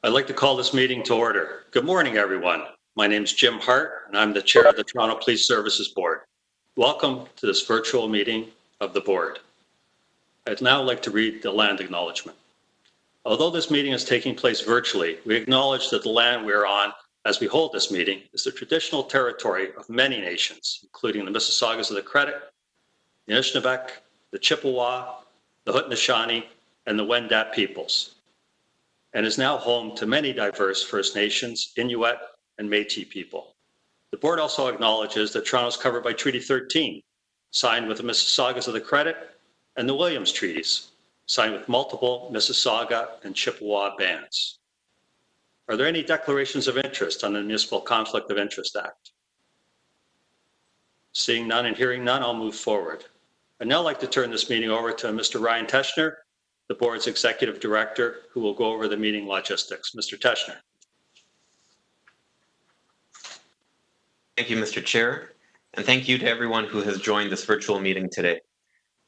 I'd like to call this meeting to order. Good morning, everyone. My name is Jim Hart, and I'm the chair of the Toronto Police Services Board. Welcome to this virtual meeting of the board. I'd now like to read the land acknowledgement. Although this meeting is taking place virtually, we acknowledge that the land we're on as we hold this meeting is the traditional territory of many nations, including the Mississaugas of the Credit, the Anishinaabe, the Chippewa, the Haudenosaunee, and the Wendat peoples, and is now home to many diverse First Nations, Inuit, and Métis people. The board also acknowledges that Toronto is covered by Treaty 13, signed with the Mississaugas of the Credit, and the Williams Treaties, signed with multiple Mississauga and Chippewa bands. Are there any declarations of interest on the Municipal Conflict of Interest Act? Seeing none and hearing none, I'll move forward. I'd now like to turn this meeting over to Mr. Ryan Teschner, the board's executive director, who will go over the meeting logistics. Mr. Teschner. Thank you, Mr. Chair, and thank you to everyone who has joined this virtual meeting today.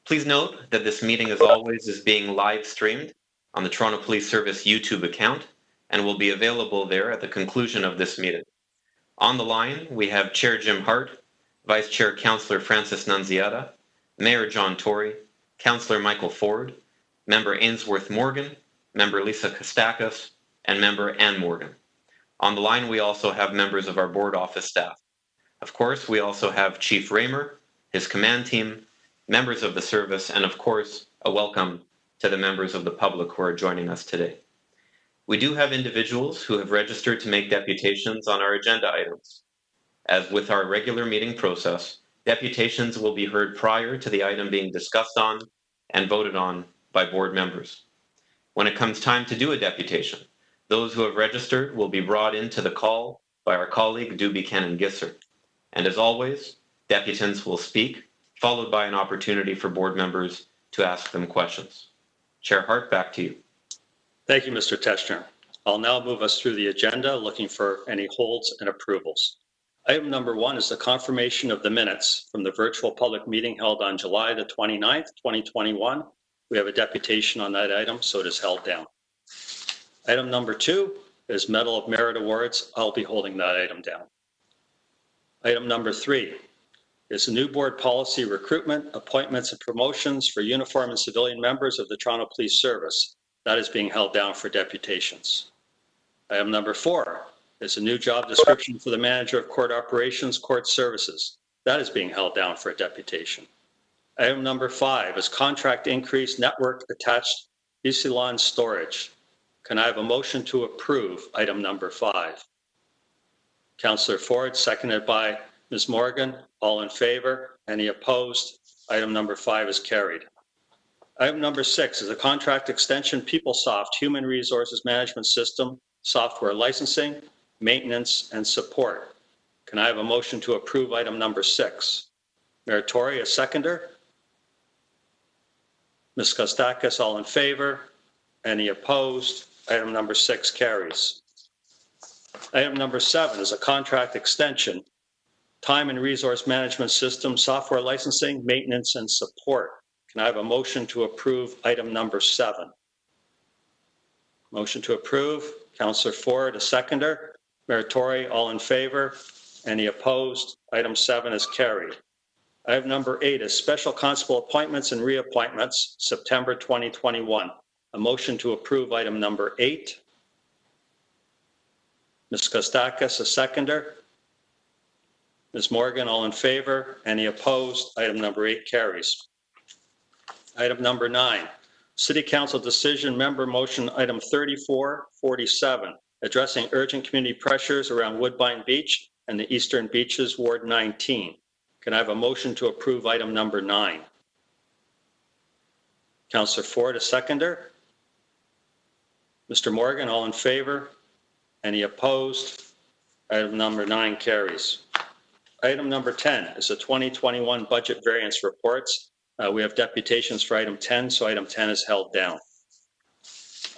Please note that this meeting, as always, is being live streamed on the Toronto Police Service YouTube account and will be available there at the conclusion of this meeting. On the line, we have Chair Jim Hart, Vice Chair Councillor Francis Nunziata, Mayor John Tory, Councillor Michael Ford, Member Ainsworth Morgan, Member Lisa Kostakis, and Member Ann Morgan. On the line, we also have members of our board office staff. Of course, we also have Chief Raymer, his command team, members of the service, and of course, a welcome to the members of the public who are joining us today. We do have individuals who have registered to make deputations on our agenda items. As with our regular meeting process, deputations will be heard prior to the item being discussed on and voted on by board members. When it comes time to do a deputation, those who have registered will be brought into the call by our colleague, Du Buchanan-Gisser. And as always, deputants will speak, followed by an opportunity for board members to ask them questions. Chair Hart, back to you. Thank you, Mr. Teschner. I'll now move us through the agenda, looking for any holds and approvals. Item number 1 is the confirmation of the minutes from the virtual public meeting held on July the 29th, 2021. We have a deputation on that item, so it is held down. Item number 2 is Medal of Merit Awards. I'll be holding that item down. Item number 3 is the new board policy recruitment, appointments, and promotions for uniform and civilian members of the Toronto Police Service. That is being held down for deputations. Item number 4 is a new job description for the manager of court operations, court services. That is being held down for a deputation. Item number 5 is contract increase network attached Isilon storage. Can I have a motion to approve item number 5? Councillor Ford, seconded by Ms. Morgan. All in favor? Any opposed? Item number 5 is carried. Item number 6 is a contract extension PeopleSoft Human Resources Management System software licensing, maintenance, and support. Can I have a motion to approve item number 6? Meritorious, seconder. Ms. Kostakis, all in favor? Any opposed? Item number 6 carries. Item number 7 is a contract extension, time and resource management system, software licensing, maintenance, and support. Can I have a motion to approve item number 7? Motion to approve. Councillor Ford, a seconder. Meritori, all in favor? Any opposed? Item 7 is carried. Item number 8 is special constable appointments and reappointments, September 2021. A motion to approve item number 8. Ms. Kostakis, a seconder. Ms. Morgan, all in favor? Any opposed? Item number 8 carries. Item number 9, City Council decision member motion item 3447, addressing urgent community pressures around Woodbine Beach and the Eastern Beaches, Ward 19. Can I have a motion to approve item number 9? Councillor Ford, a seconder. Mr. Morgan, all in favor? Any opposed? Item number 9 carries. Item number 10 is the 2021 budget variance reports. We have deputations for item 10, so item 10 is held down.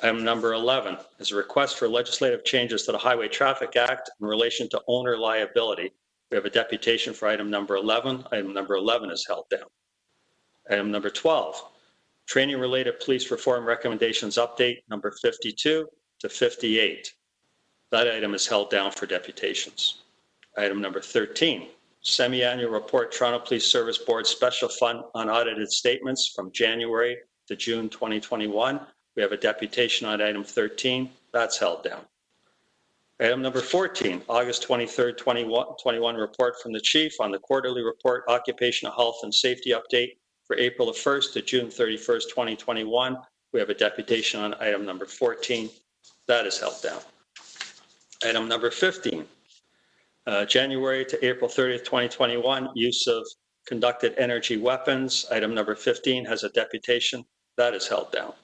Item number 11 is a request for legislative changes to the Highway Traffic Act in relation to owner liability. We have a deputation for item number 11. Item number 11 is held down. Item number 12, training related police reform recommendations update number 52. to 58. That item is held down for deputations. Item number 13, semi-annual report, Toronto Police Service Board Special Fund unaudited statements from January to June 2021. We have a deputation on item 13. That's held down. Item number 14, August 23rd, 2021 report from the Chief on the quarterly report occupational health and safety update for April 1st to June 31st, 2021. We have a deputation on item number 14. That is held down. Item number 15, January to April 30th, 2021, use of conducted energy weapons. Item number 15 has a deputation. That is held down.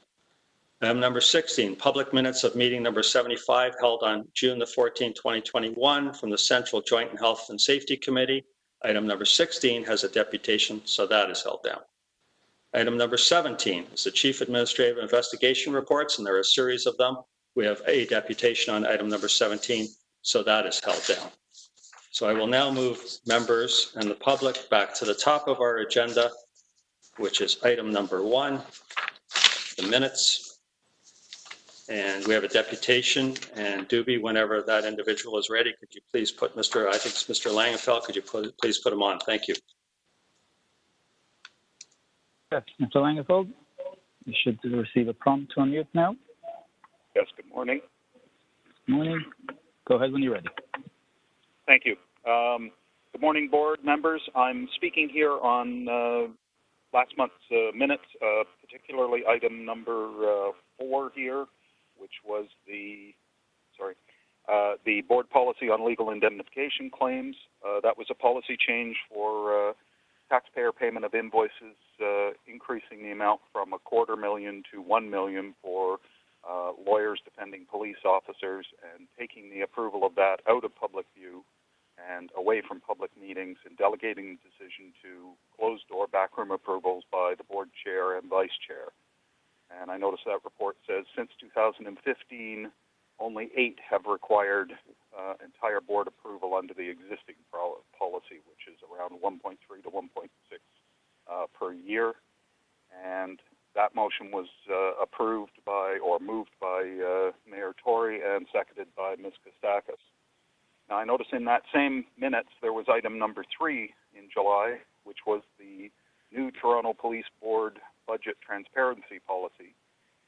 Item number 16, public minutes of meeting number 75 held on June the 14th, 2021 from the Central Joint and Health and Safety Committee. Item number 16 has a deputation, so that is held down. Item number 17 is the Chief Administrative Investigation Reports, and there are a series of them. We have a deputation on item number 17, so that is held down. So I will now move members and the public back to the top of our agenda, which is item number 1, the minutes. And we have a deputation, and Doobie, whenever that individual is ready, could you please put I think it's Mr. Langenfeld, could you please put him on? Thank you. Yes, Mr. Langenfeld, you should receive a prompt to unmute now. Yes, good morning. Good morning. Go ahead when you're ready. Thank you. Good morning, board members. I'm speaking here on last month's minutes, particularly item number 4 here, which was the board policy on legal indemnification claims. That was a policy change for taxpayer payment of invoices, increasing the amount from $250,000 to $1 million for lawyers defending police officers, and taking the approval of that out of public view and away from public meetings, and delegating the decision to closed-door backroom approvals by the board chair and vice chair. And I notice that report says since 2015, only 8 have required entire board approval under the existing policy, which is around 1.3 to 1.6 per year. And that motion was approved by, or moved by Mayor Tory and seconded by Ms. Kostakis. Now, I notice in that same minutes there was item number 3 in July, which was the new Toronto Police Board budget transparency policy.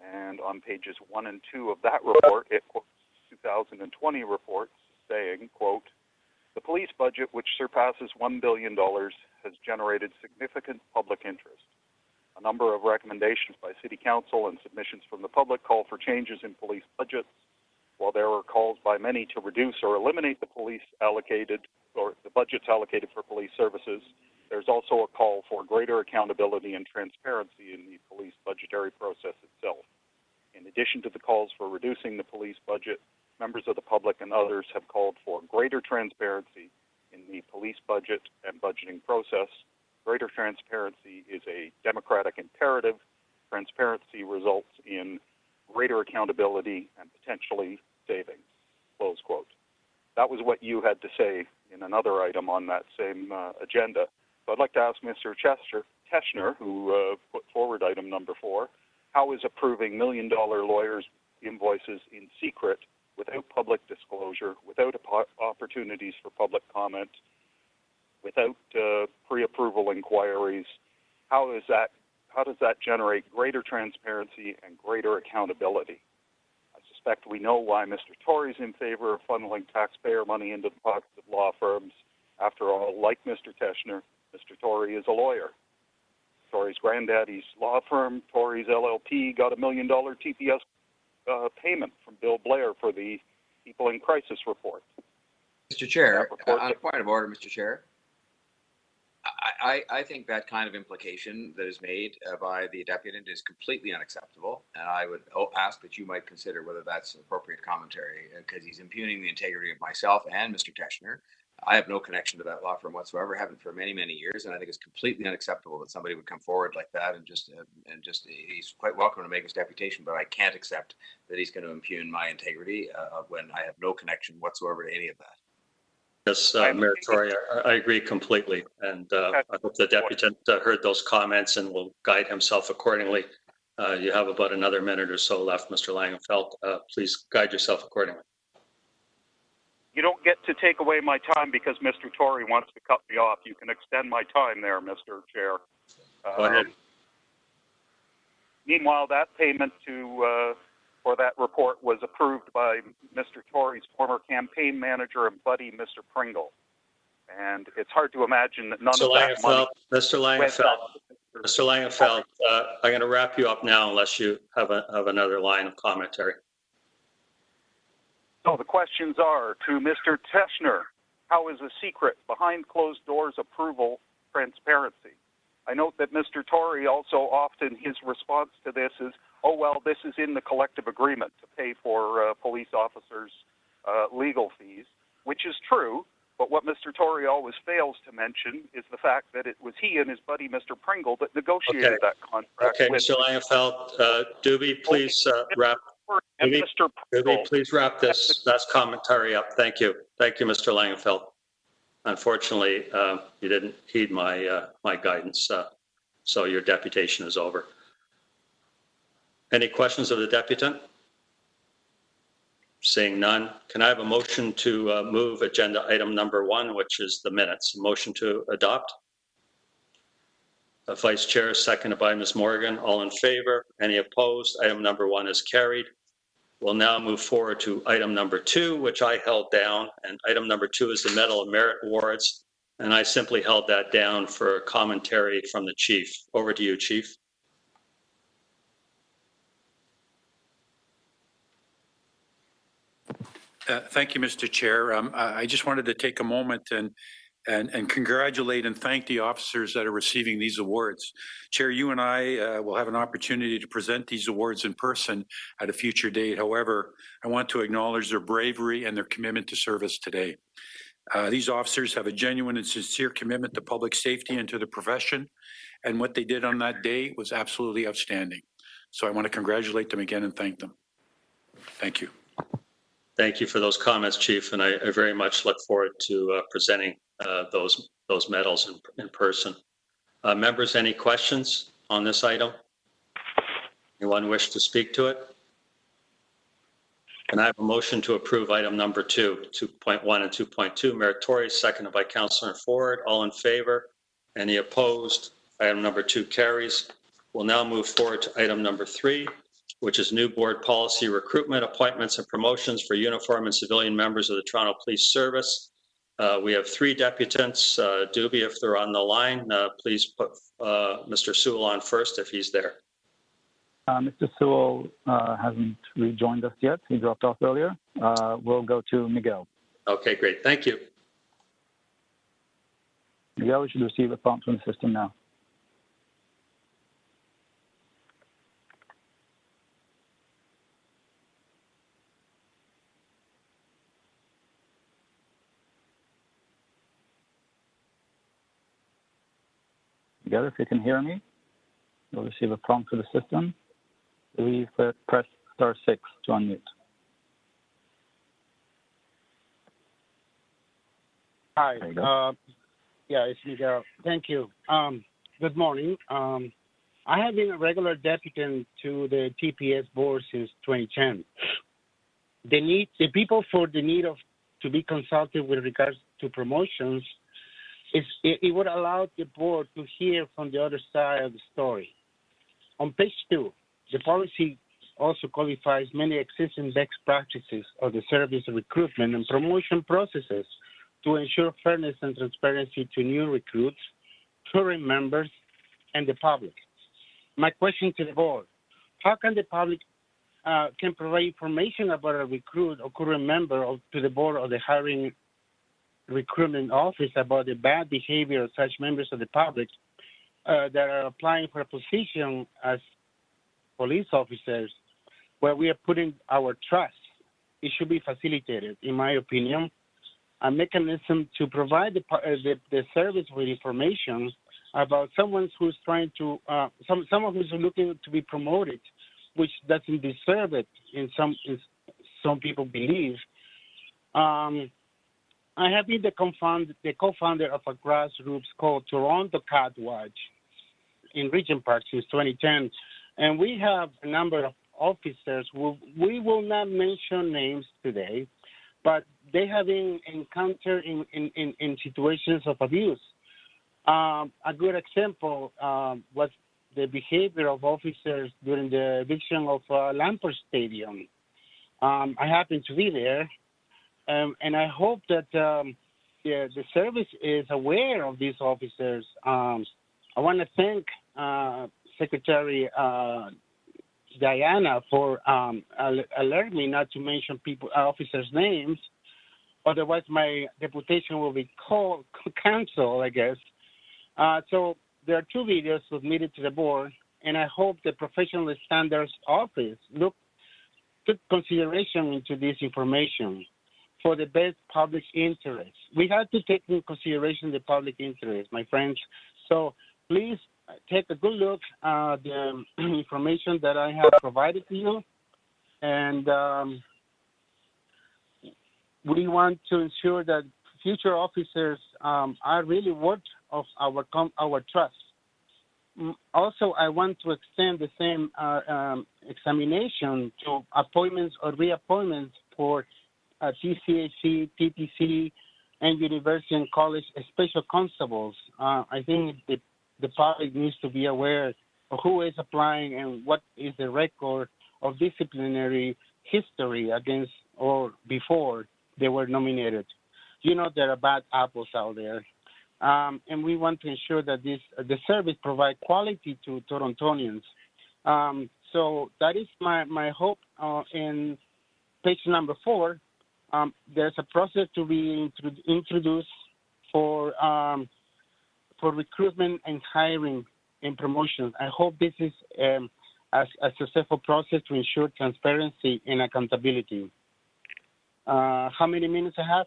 And on pages 1 and 2 of that report, it quotes 2020 reports saying, quote, "The police budget, which surpasses $1 billion, has generated significant public interest. A number of recommendations by City Council and submissions from the public call for changes in police budgets. While there are calls by many to reduce or eliminate the budgets allocated for police services, there's also a call for greater accountability and transparency in the police budgetary process itself. In addition to the calls for reducing the police budget, members of the public and others have called for greater transparency in the police budget and budgeting process. Greater transparency is a democratic imperative. Transparency results in greater accountability and potentially savings," close quote. That was what you had to say in another item on that same agenda. So I'd like to ask Mr. Teschner, who put forward item number 4, how is approving $1 million lawyers' invoices in secret, without public disclosure, without opportunities for public comment, without pre-approval inquiries, how does that generate greater transparency and greater accountability? I suspect we know why Mr. Tory is in favor of funneling taxpayer money into the pockets of law firms. After all, like Mr. Teschner, Mr. Tory is a lawyer. Tory's granddaddy's law firm, Tory's LLP, got $1 million TPS payment from Bill Blair for the People in Crisis report. Mr. Chair, on a point of order, Mr. Chair, I think that kind of implication that is made by the deputant is completely unacceptable, and I would ask that you might consider whether that's appropriate commentary, because he's impugning the integrity of myself and Mr. Teschner. I have no connection to that law firm whatsoever, haven't for many, many years, and I think it's completely unacceptable that somebody would come forward like that and just he's quite welcome to make his deputation, but I can't accept that he's going to impugn my integrity when I have no connection whatsoever to any of that. Yes, Mayor Tory, I agree completely, and I hope the deputant heard those comments and will guide himself accordingly. You have about another minute or so left, Mr. Langenfeld. Please guide yourself accordingly. You don't get to take away my time because Mr. Tory wants to cut me off. You can extend my time there, Mr. Chair. Go ahead. Meanwhile, that payment for that report was approved by Mr. Tory's former campaign manager and buddy, Mr. Pringle. And it's hard to imagine that none of that money... Mr. Langenfeld, I'm going to wrap you up now unless you have another line of commentary. So the questions are to Mr. Teschner, how is a secret behind closed doors approval transparency? I note that Mr. Tory also often his response to this is, oh, well, this is in the collective agreement to pay for police officers' legal fees, which is true. But what Mr. Tory always fails to mention is the fact that it was he and his buddy, Mr. Pringle, that negotiated that contract. Okay, Mr. Langenfeld, Doobie, please wrap. Doobie, please wrap this last commentary up. Thank you. Thank you, Mr. Langenfeld. Unfortunately, you didn't heed my guidance, so your deputation is over. Any questions of the deputant? Seeing none, can I have a motion to move agenda item number 1, which is the minutes? A motion to adopt? Vice Chair, seconded by Ms. Morgan. All in favor? Any opposed? Item number 1 is carried. We'll now move forward to item number 2, which I held down. And item number 2 is the Medal of Merit Awards. And I simply held that down for commentary from the Chief. Over to you, Chief. Thank you, Mr. Chair. I just wanted to take a moment and congratulate and thank the officers that are receiving these awards. Chair, you and I will have an opportunity to present these awards in person at a future date. However, I want to acknowledge their bravery and their commitment to service today. These officers have a genuine and sincere commitment to public safety and to the profession, and what they did on that day was absolutely outstanding. So I want to congratulate them again and thank them. Thank you. Thank you for those comments, Chief, and I very much look forward to presenting those medals in person. Members, any questions on this item? Anyone wish to speak to it? Can I have a motion to approve item number 2, 2.1 and 2.2, meritorious, seconded by Councillor Ford. All in favor? Any opposed? Item number 2 carries. We'll now move forward to item number 3, which is new board policy, recruitment, appointments, and promotions for uniform and civilian members of the Toronto Police Service. We have 3 deputants. Doobie, if they're on the line, please put Mr. Sewell on first if he's there. Mr. Sewell hasn't rejoined us yet. He dropped off earlier. We'll go to Miguel. Okay, great. Thank you. Miguel, we should receive a prompt from the system now. Miguel, if you can hear me, you'll receive a prompt to the system. Please press *6 to unmute. Hi. Yeah, it's Miguel. Thank you. Good morning. I have been a regular deputant to the TPS board since 2010. The people for the need to be consulted with regards to promotions, it would allow the board to hear from the other side of the story. On page 2, the policy also qualifies many existing best practices of the service recruitment and promotion processes to ensure fairness and transparency to new recruits, current members, and the public. My question to the board, how can the public can provide information about a recruit or current member to the board or the hiring recruitment office about the bad behavior of such members of the public that are applying for a position as police officers where we are putting our trust? It should be facilitated, in my opinion, a mechanism to provide the service with information about someone who's trying to, someone who's looking to be promoted, which doesn't deserve it, in some people believe. I have been the co-founder of a grassroots called Toronto Cat Watch in Regent Park since 2010, And we have a number of officers who we will not mention names today, but they have been encountered in situations of abuse. A good example was the behavior of officers during the eviction of Lamport Stadium. I happened to be there, and I hope that the service is aware of these officers. I want to thank Secretary Diana for alerting me not to mention officers' names. Otherwise, my reputation will be canceled, I guess. So there are 2 videos submitted to the board, and I hope the Professional Standards Office took consideration into this information for the best public interest. We have to take into consideration the public interest, my friends. So please take a good look at the information that I have provided to you. And we want to ensure that future officers are really worth of our trust. Also, I want to extend the same examination to appointments or reappointments for TCAC, TTC, and university and college special constables. I think the public needs to be aware of who is applying and what is the record of disciplinary history against or before they were nominated. You know, there are bad apples out there. And we want to ensure that the service provides quality to Torontonians. So that is my hope. In page number 4, there's a process to be introduced for recruitment and hiring and promotions. I hope this is a successful process to ensure transparency and accountability. How many minutes I have?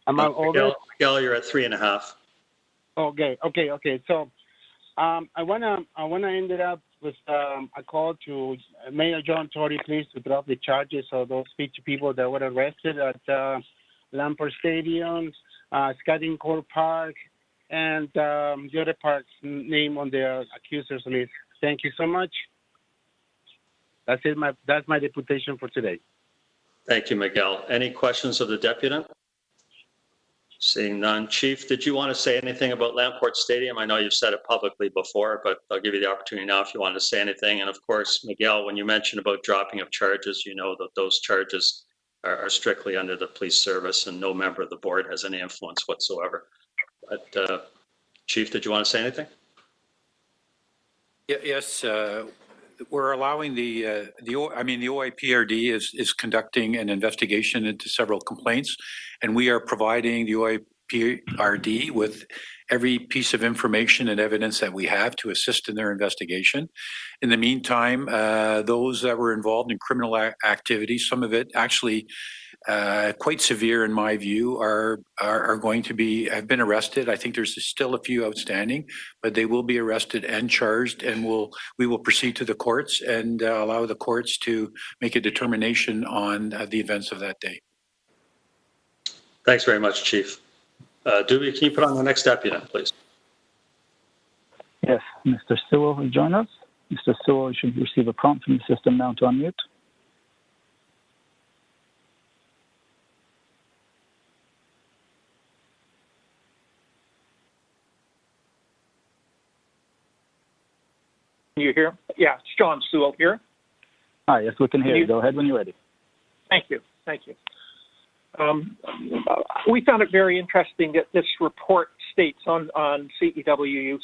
Am I over? Miguel, you're at 3.5. Okay. So I wanna end it up with a call to Mayor John Tory, please, to drop the charges of those 50 people that were arrested at Lamport Stadium, Skating Court Park, and the other parks named on the accusers list. Thank you so much. That's it. That's my deputation for today. Thank you, Miguel. Any questions of the deputant? Seeing none. Chief, did you want to say anything about Lamport Stadium? I know you've said it publicly before, but I'll give you the opportunity now if you want to say anything. And of course, Miguel, when you mentioned about dropping of charges, you know that those charges are strictly under the police service and no member of the board has any influence whatsoever. But Chief, did you want to say anything? Yes, we're allowing the OIPRD is conducting an investigation into several complaints, and we are providing the OIPRD with every piece of information and evidence that we have to assist in their investigation. In the meantime, those that were involved in criminal activity, some of it actually quite severe in my view, are going to have been arrested. I think there's still a few outstanding, but they will be arrested and charged, and we will proceed to the courts and allow the courts to make a determination on the events of that day. Thanks very much, Chief. Dewey, can you put on the next deputant, please? Yes, Mr. Sewell will join us. Mr. Sewell should receive a prompt from the system now to unmute. Can you hear? Yeah, it's John Sewell here. Hi, yes, we can hear you. Go ahead when you're ready. Thank you. We found it very interesting that this report states on CEW use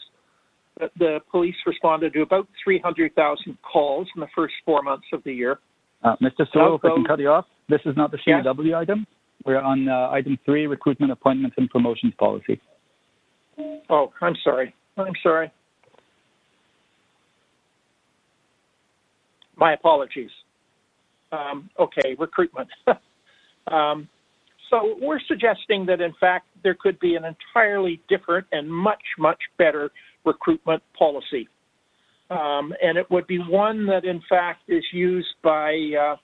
that the police responded to about 300,000 calls in the first 4 months of the year. Mr. Sewell, if I can cut you off, this is not the CEW item. We're on item 3, recruitment, appointments, and promotions policy. Oh, I'm sorry. My apologies. Okay, recruitment. So we're suggesting that, in fact, there could be an entirely different and much, much better recruitment policy. And it would be one that, in fact, is used by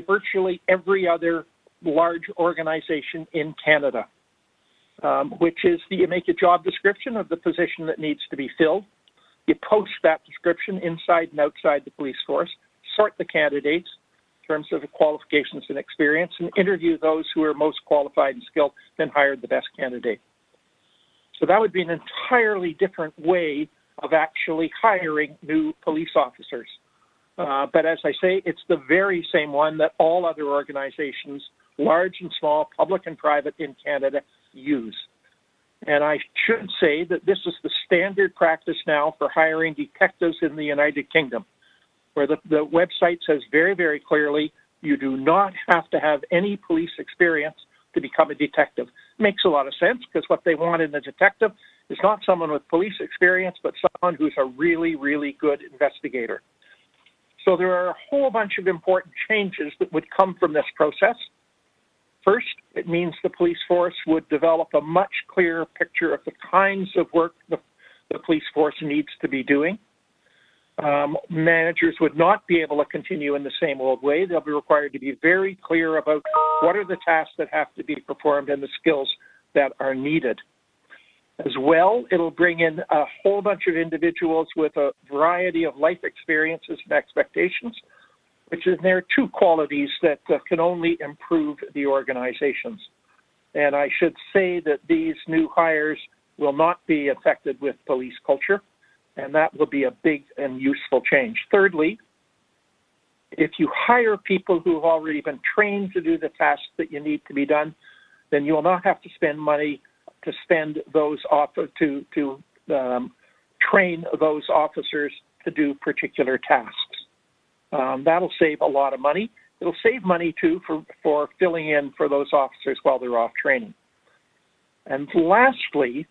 virtually every other large organization in Canada, which is you make a job description of the position that needs to be filled. You post that description inside and outside the police force, sort the candidates in terms of the qualifications and experience, and interview those who are most qualified and skilled, then hire the best candidate. So that would be an entirely different way of actually hiring new police officers. But as I say, it's the very same one that all other organizations, large and small, public and private in Canada, use. And I should say that this is the standard practice now for hiring detectives in the United Kingdom, where the website says very, very clearly, you do not have to have any police experience to become a detective. Makes a lot of sense, because what they want in a detective is not someone with police experience, but someone who's a really, really good investigator. So there are a whole bunch of important changes that would come from this process. First, it means the police force would develop a much clearer picture of the kinds of work the police force needs to be doing. Managers would not be able to continue in the same old way. They'll be required to be very clear about what are the tasks that have to be performed and the skills that are needed. As well, it'll bring in a whole bunch of individuals with a variety of life experiences and expectations, which is there are two qualities that can only improve the organizations. And I should say that these new hires will not be affected with police culture, and that will be a big and useful change. Thirdly, if you hire people who have already been trained to do the tasks that you need to be done, then you will not have to spend money to spend those train those officers to do particular tasks. That'll save a lot of money. It'll save money too for filling in for those officers while they're off training. And lastly,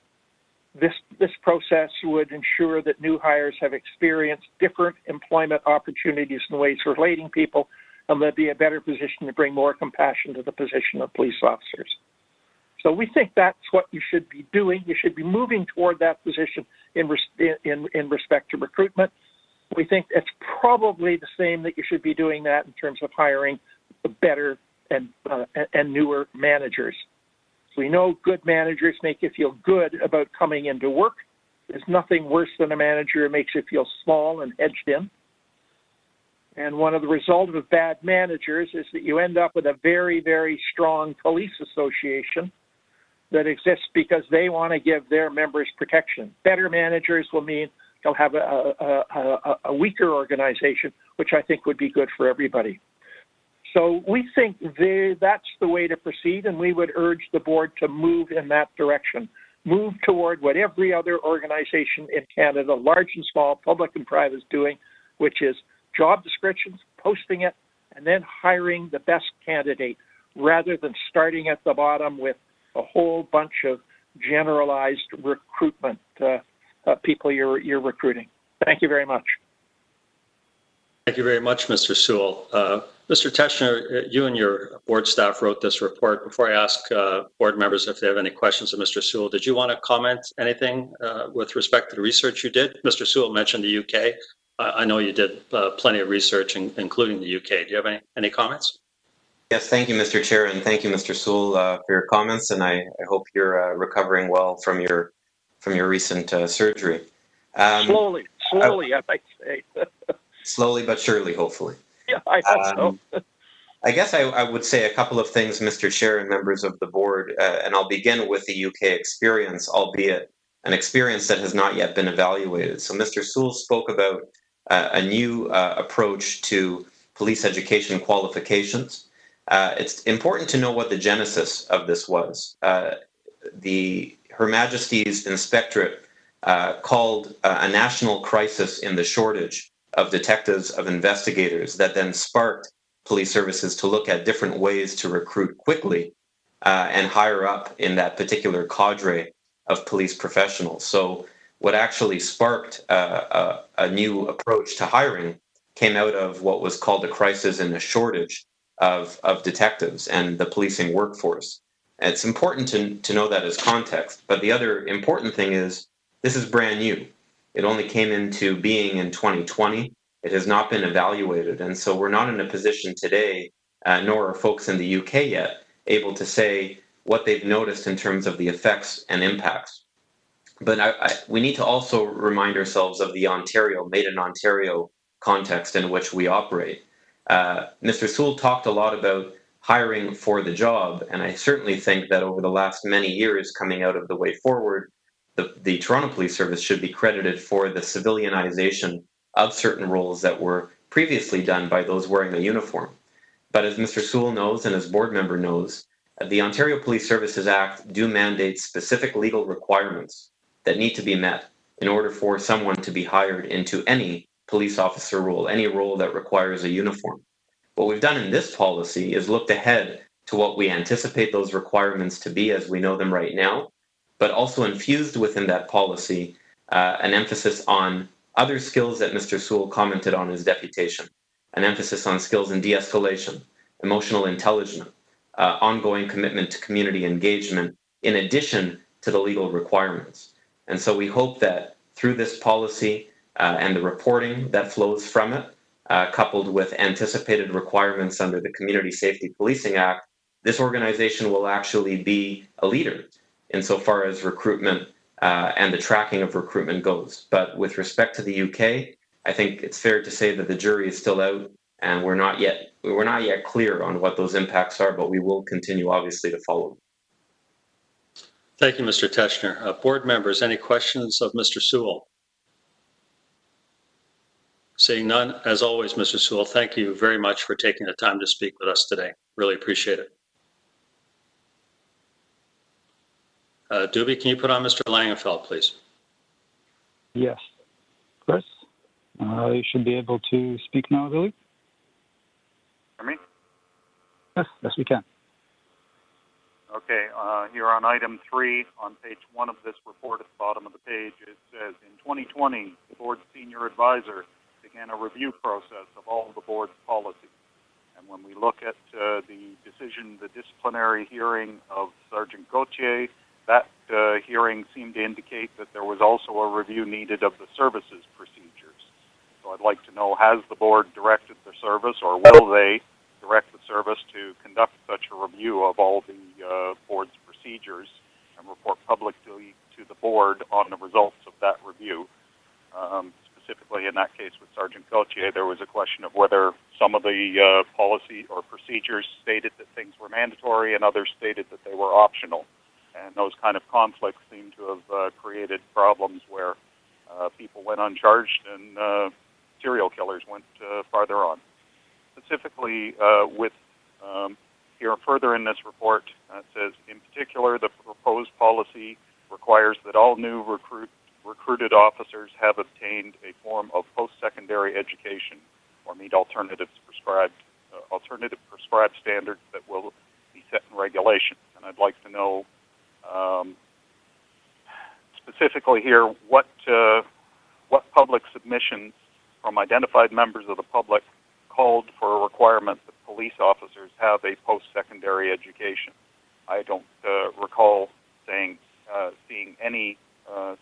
this process would ensure that new hires have experienced different employment opportunities and ways of relating people, and they'll be a better position to bring more compassion to the position of police officers. So we think that's what you should be doing. You should be moving toward that position in respect to recruitment. We think it's probably the same that you should be doing that in terms of hiring better and newer managers. We know good managers make you feel good about coming into work. There's nothing worse than a manager who makes you feel small and hedged in. And one of the results of bad managers is that you end up with a very, very strong police association that exists because they want to give their members protection. Better managers will mean they'll have a weaker organization, which I think would be good for everybody. So we think that's the way to proceed, and we would urge the board to move in that direction. Move toward what every other organization in Canada, large and small, public and private, is doing, which is job descriptions, posting it, and then hiring the best candidate, rather than starting at the bottom with a whole bunch of generalized recruitment people you're recruiting. Thank you very much. Thank you very much, Mr. Sewell. Mr. Teschner, you and your board staff wrote this report. Before I ask board members if they have any questions of Mr. Sewell, did you want to comment anything with respect to the research you did? Mr. Sewell mentioned the UK. I know you did plenty of research, including the UK. Do you have any comments? Yes, thank you, Mr. Chair, and thank you, Mr. Sewell, for your comments. And I hope you're recovering well from your recent surgery. Slowly, I might say. Slowly but surely, hopefully. Yeah, I hope so. I guess I would say a couple of things, Mr. Chair and members of the board, and I'll begin with the UK experience, albeit an experience that has not yet been evaluated. So Mr. Sewell spoke about a new approach to police education qualifications. It's important to know what the genesis of this was. Her Majesty's Inspectorate called a national crisis in the shortage of detectives, of investigators, that then sparked police services to look at different ways to recruit quickly and hire up in that particular cadre of police professionals. So what actually sparked a new approach to hiring came out of what was called a crisis in a shortage of detectives and the policing workforce. And it's important to know that as context. But the other important thing is this is brand new. It only came into being in 2020. It has not been evaluated. And so we're not in a position today, nor are folks in the UK yet, able to say what they've noticed in terms of the effects and impacts. But we need to also remind ourselves of the made in Ontario context in which we operate. Mr. Sewell talked a lot about hiring for the job, and I certainly think that over the last many years coming out of the way forward, the Toronto Police Service should be credited for the civilianization of certain roles that were previously done by those wearing a uniform. But as Mr. Sewell knows and as board member knows, the Ontario Police Services Act do mandate specific legal requirements that need to be met in order for someone to be hired into any police officer role, any role that requires a uniform. What we've done in this policy is looked ahead to what we anticipate those requirements to be as we know them right now, but also infused within that policy an emphasis on other skills that Mr. Sewell commented on his deputation, an emphasis on skills in de-escalation, emotional intelligence, ongoing commitment to community engagement, in addition to the legal requirements. And so we hope that through this policy and the reporting that flows from it, coupled with anticipated requirements under the Community Safety Policing Act, this organization will actually be a leader insofar as recruitment and the tracking of recruitment goes. But with respect to the UK, I think it's fair to say that the jury is still out, and we're not yet clear on what those impacts are, but we will continue obviously to follow them. Thank you, Mr. Teschner. Board members, any questions of Mr. Sewell? Seeing none, as always, Mr. Sewell, thank you very much for taking the time to speak with us today. Really appreciate it. Doobie, can you put on Mr. Langenfeld, please? Yes. Chris, you should be able to speak now, I believe. For me? Yes, we can. Okay, here on item 3, on page 1 of this report at the bottom of the page, it says, in 2020, the board's senior advisor began a review process of all the board's policies. And when we look at the decision, the disciplinary hearing of Sergeant Gauthier, that hearing seemed to indicate that there was also a review needed of the services procedures. So I'd like to know, has the board directed the service, or will they direct the service to conduct such a review of all the board's procedures and report publicly to the board on the results of that review? Specifically in that case with Sergeant Gauthier, there was a question of whether some of the policy or procedures stated that things were mandatory and others stated that they were optional. And those kind of conflicts seem to have created problems where people went uncharged and serial killers went farther on. Specifically with here further in this report, it says, in particular, the proposed policy requires that all new recruited officers have obtained a form of post-secondary education or meet alternative prescribed standards that will be set in regulation. And I'd like to know specifically here what public submissions from identified members of the public called for a requirement that police officers have a post-secondary education. I don't recall seeing any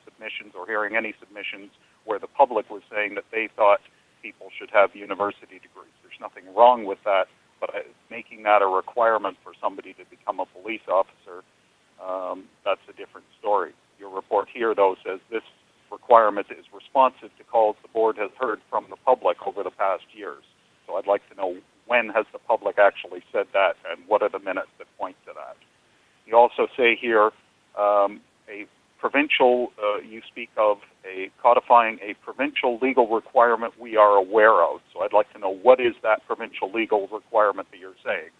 submissions or hearing any submissions where the public was saying that they thought people should have university degrees. There's nothing wrong with that, but making that a requirement for somebody to become a police officer, that's a different story. Your report here, though, says this requirement is responsive to calls the board has heard from the public over the past years. So I'd like to know, when has the public actually said that, and what are the minutes that point to that? You also say here a provincial, you speak of codifying a provincial legal requirement we are aware of. So I'd like to know, what is that provincial legal requirement that you're saying?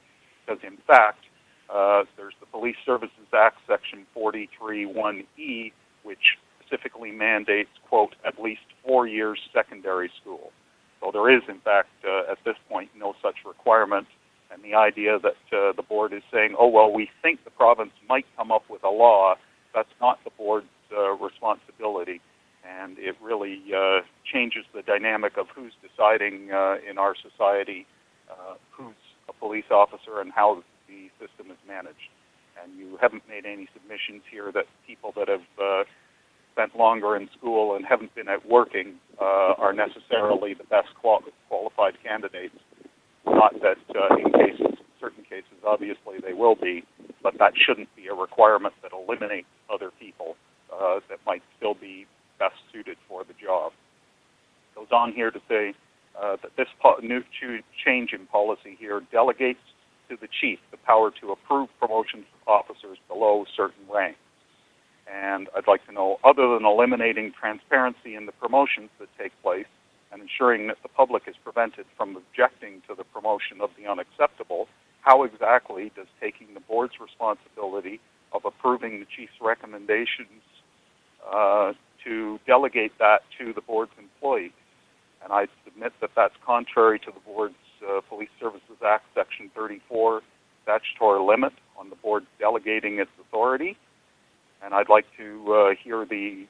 Because in fact, there's the Police Services Act, Section 43(1)E, which specifically mandates, quote, at least 4 years secondary school. So there is, in fact, at this point, no such requirement. And the idea that the board is saying, oh, well, we think the province might come up with a law, that's not the board's responsibility. And it really changes the dynamic of who's deciding in our society who's a police officer and how the system is managed. And you haven't made any submissions here that people that have spent longer in school and haven't been out working are necessarily the best qualified candidates. Not that in certain cases, obviously they will be, but that shouldn't be a requirement that eliminates other people that might on here to say that this new change in policy here delegates to the chief the power to approve promotions of officers below certain ranks. And I'd like to know, other than eliminating transparency in the promotions that take place and ensuring that the public is prevented from objecting to the promotion of the unacceptable, how exactly does taking the board's responsibility of approving the chief's recommendations to delegate that to the board's employees? And I submit that that's contrary to the board's Police Services Act, Section 34 statutory limit on the board delegating its authority. And I'd like to hear the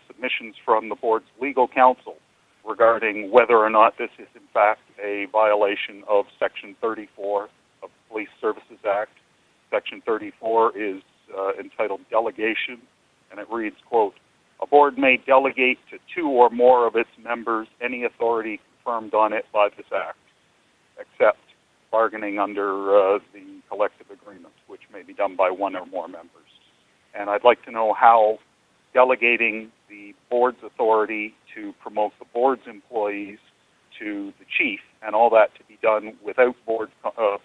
submissions from the board's legal counsel regarding whether or not this is in fact a violation of Section 34 of the Police Services Act. Section 34 is entitled Delegation, and it reads, quote, "A board may delegate to two or more of its members any authority confirmed on it by this act, except bargaining under the collective agreement, which may be done by one or more members." And I'd like to know how delegating the board's authority to promote the board's employees to the chief, and all that to be done without board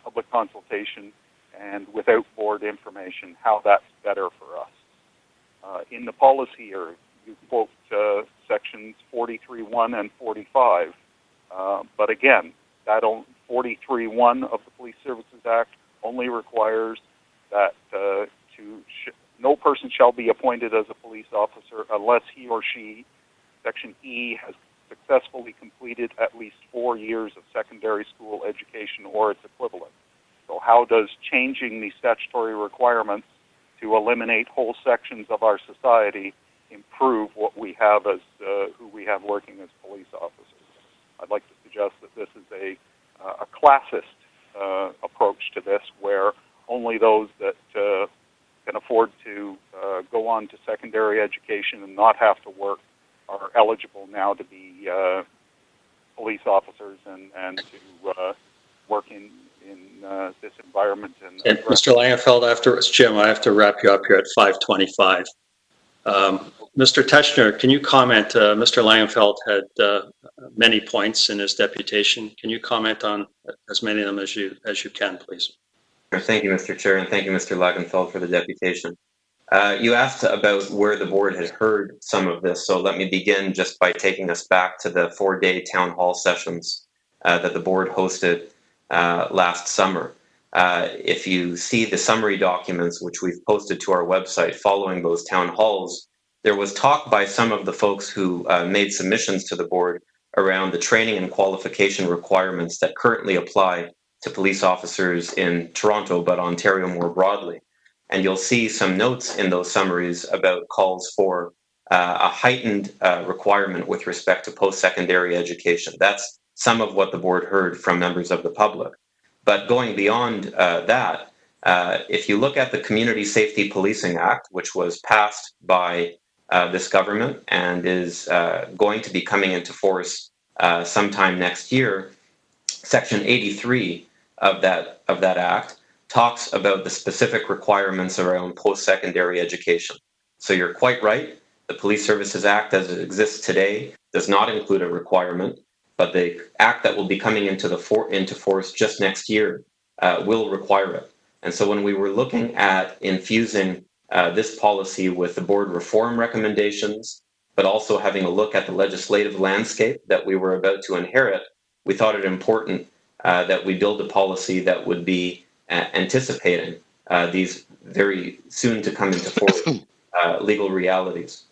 public consultation and without board information, how that's better for us. In the policy here, you quote sections 43.1 and 45, but again, that 43.1 of the Police Services Act only requires that no person shall be appointed as a police officer unless he or she, Section E, has successfully completed at least 4 years of secondary school education or its equivalent. So how does changing the statutory requirements to eliminate whole sections of our society improve what we have as who we have working as police officers? I'd like to suggest that this is a classist approach to this, where only those that can afford to go on to secondary education and not have to work are eligible now to be police officers and to work in this environment. And Mr. Langenfeld, afterwards, Jim, I have to wrap you up here at 5:25. Mr. Teschner, can you comment? Mr. Langenfeld had many points in his deputation. Can you comment on as many of them as you can, please? Thank you, Mr. Chair, and thank you, Mr. Langenfeld, for the deputation. You asked about where the board had heard some of this, so let me begin just by taking us back to the 4-day town hall sessions that the board hosted last summer. If you see the summary documents, which we've posted to our website following those town halls, there was talk by some of the folks who made submissions to the board around the training and qualification requirements that currently apply to police officers in Toronto, but Ontario more broadly. And you'll see some notes in those summaries about calls for a heightened requirement with respect to post-secondary education. That's some of what the board heard from members of the public. But going beyond that, if you look at the Community Safety Policing Act, which was passed by this government and is going to be coming into force sometime next year, Section 83 of that act talks about the specific requirements around post-secondary education. So you're quite right. The Police Services Act as it exists today does not include a requirement, but the act that will be coming into force just next year will require it. And so when we were looking at infusing this policy with the board reform recommendations, but also having a look at the legislative landscape that we were about to inherit, we thought it important that we build a policy that would be anticipating these very soon to come into force legal realities.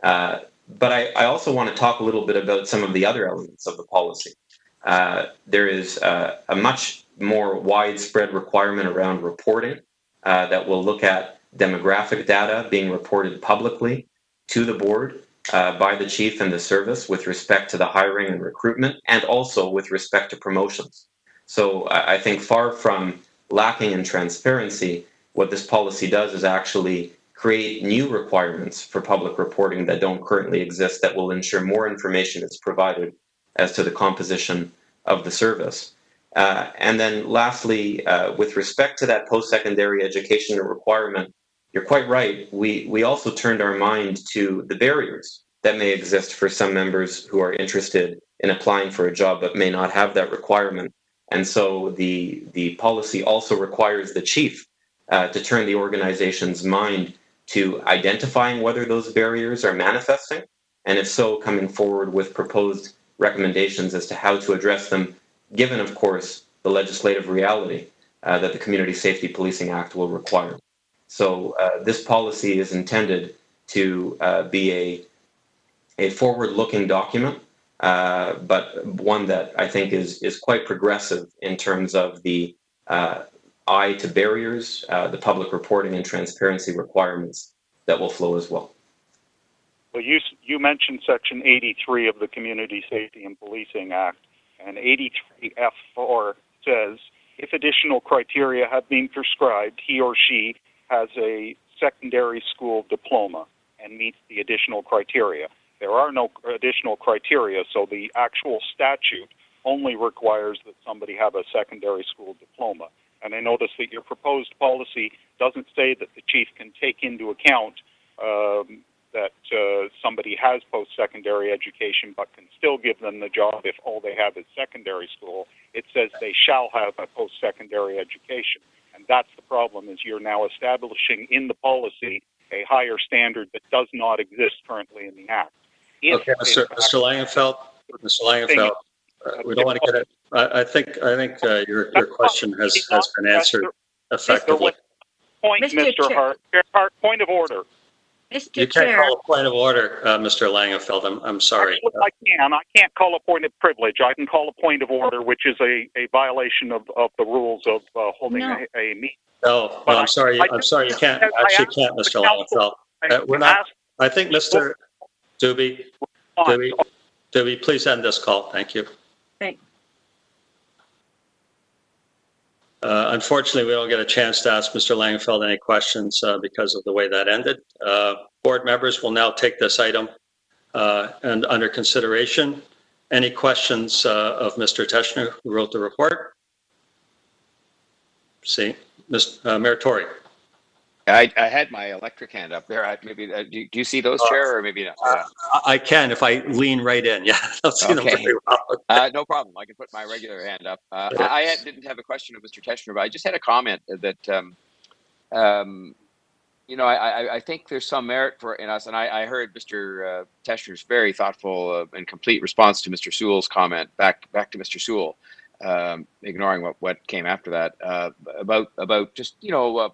But I also want to talk a little bit about some of the other elements of the policy. There is a much more widespread requirement around reporting that will look at demographic data being reported publicly to the board by the chief and the service with respect to the hiring and recruitment, and also with respect to promotions. So I think far from lacking in transparency, what this policy does is actually create new requirements for public reporting that don't currently exist, that will ensure more information is provided as to the composition of the service. And then lastly, with respect to that post-secondary education requirement, you're quite right. We also turned our mind to the barriers that may exist for some members who are interested in applying for a job but may not have that requirement. And so the policy also requires the chief to turn the organization's mind to identifying whether those barriers are manifesting, and if so, coming forward with proposed recommendations as to how to address them, given, of course, the legislative reality that the Community Safety Policing Act will require. So this policy is intended to be a forward-looking document, but one that I think is quite progressive in terms of the eye to barriers, the public reporting and transparency requirements that will flow as well. Well, you mentioned Section 83 of the Community Safety and Policing Act, and 83F4 says, if additional criteria have been prescribed, he or she has a secondary school diploma and meets the additional criteria. There are no additional criteria, so the actual statute only requires that somebody have a secondary school diploma. And I notice that your proposed policy doesn't say that the chief can take into account that somebody has post-secondary education but can still give them the job if all they have is secondary school. It says they shall have a post-secondary education. And that's the problem, is you're now establishing in the policy a higher standard that does not exist currently in the Act. Okay, Mr. Langenfeld, we don't want to get it. I think your question has been answered effectively. Point, Mr. Hart, point of order. Mr. You can't call a point of order, Mr. Langenfeld. I'm sorry. Actually, I can't call a point of privilege. I can call a point of order, which is a violation of the rules of holding a meeting. No, I'm sorry. I'm sorry. You can't. Actually, can't, Mr. Langenfeld. We're not. I think Mr. Doobie, please end this call. Thank you. Thanks. Unfortunately, we don't get a chance to ask Mr. Langenfeld any questions because of the way that ended. Board members will now take this item and under consideration. Any questions of Mr. Teschner, who wrote the report? See, Mr. Meritorious. I had my electric hand up there. Maybe do you see those, Chair, or maybe not? I can if I lean right in. Yeah, I don't see them very well. No problem. I can put my regular hand up. I didn't have a question of Mr. Teschner, but I just had a comment that, I think there's some merit in us, and I heard Mr. Teschner's very thoughtful and complete response to Mr. Sewell's comment. Back to Mr. Sewell. Ignoring what came after that, about just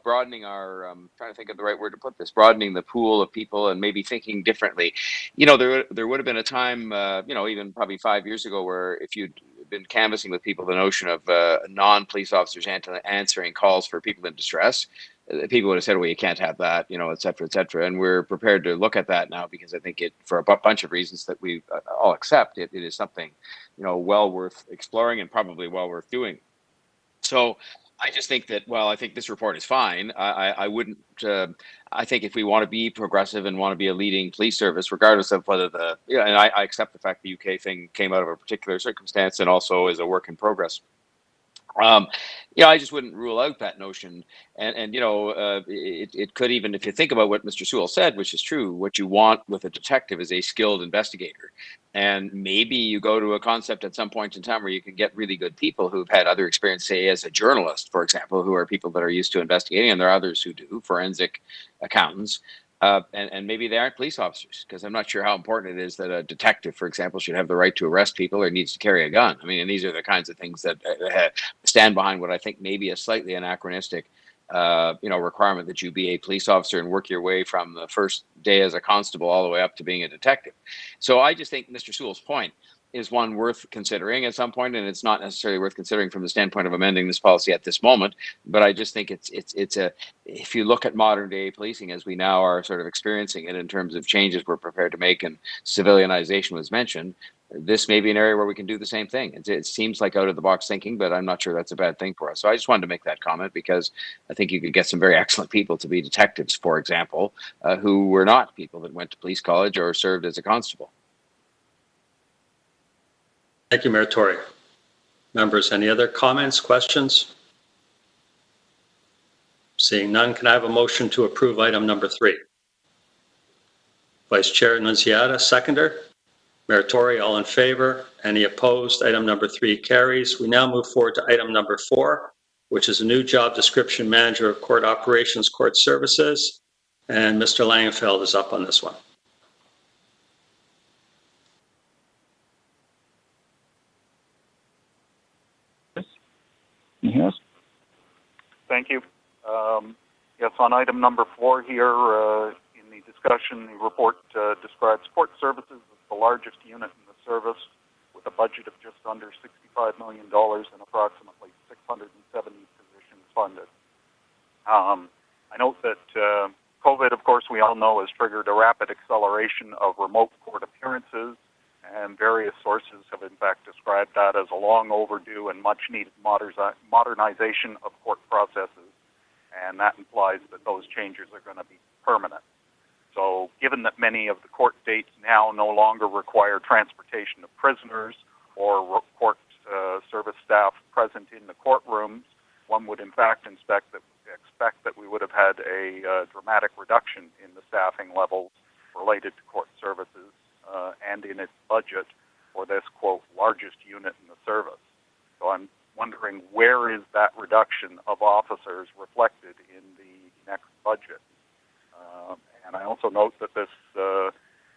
broadening our trying to think of the right word to put this, broadening the pool of people and maybe thinking differently. There would have been a time even probably 5 years ago where if you'd been canvassing with people the notion of non-police officers answering calls for people in distress, people would have said, well, you can't have that, et cetera, et cetera. And we're prepared to look at that now because I think for a bunch of reasons that we all accept, it is something, well worth exploring and probably well worth doing. So I just think that, I think this report is fine. I wouldn't, I think if we want to be progressive and want to be a leading police service, regardless of whether and I accept the fact the UK thing came out of a particular circumstance and also is a work in progress. I just wouldn't rule out that notion. And it could even, if you think about what Mr. Sewell said, which is true, what you want with a detective is a skilled investigator. And maybe you go to a concept at some point in time where you can get really good people who've had other experience, say as a journalist, for example, who are people that are used to investigating, and there are others who do, forensic accountants. And maybe they aren't police officers, because I'm not sure how important it is that a detective, for example, should have the right to arrest people or needs to carry a gun. I mean, and these are the kinds of things that stand behind what I think may be a slightly anachronistic, requirement that you be a police officer and work your way from the first day as a constable all the way up to being a detective. So I just think Mr. Sewell's point is one worth considering at some point, and it's not necessarily worth considering from the standpoint of amending this policy at this moment. But I just think if you look at modern day policing as we now are sort of experiencing it in terms of changes we're prepared to make, and civilianization was mentioned, this may be an area where we can do the same thing. It seems like out of the box thinking, but I'm not sure that's a bad thing for us. So I just wanted to make that comment because I think you could get some very excellent people to be detectives, for example, who were not people that went to police college or served as a constable. Thank you, Meritorious. Members, any other comments, questions? Seeing none, can I have a motion to approve item number 3? Vice Chair Nunziata, seconder. Meritorious, all in favor. Any opposed? Item number 3 carries. We now move forward to item number 4, which is a new job description, Manager of Court Operations, Court Services. And Mr. Langenfeld is up on this one. Can you hear us? Thank you. Yes, on item number 4 here, in the discussion, the report describes court services as the largest unit in the service with a budget of just under $65 million and approximately 670 positions funded. I note that COVID, of course, we all know, has triggered a rapid acceleration of remote court appearances, and various sources have in fact described that as a long overdue and much needed modernization of court processes, and that implies that those changes are going to be permanent. So given that many of the court dates now no longer require transportation of prisoners or court service staff present in the courtrooms, one would in fact expect that we would have had a dramatic reduction in the staffing levels related to court services and in its budget for this, quote, largest unit in the service. So I'm wondering, where is that reduction of officers reflected in the next budget? And I also note that this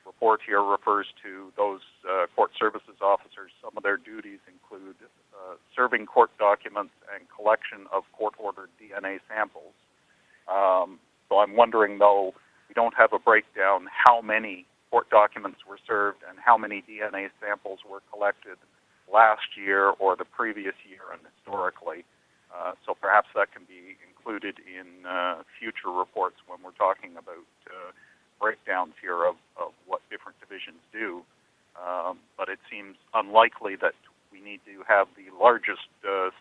report here refers to those court services officers. Some of their duties include serving court documents and collection of court-ordered DNA samples. So I'm wondering, though, we don't have a breakdown how many court documents were served and how many DNA samples were collected last year or the previous year and historically. So perhaps that can be included in future reports when we're talking about breakdowns here of what different divisions do. But it seems unlikely that we need to have the largest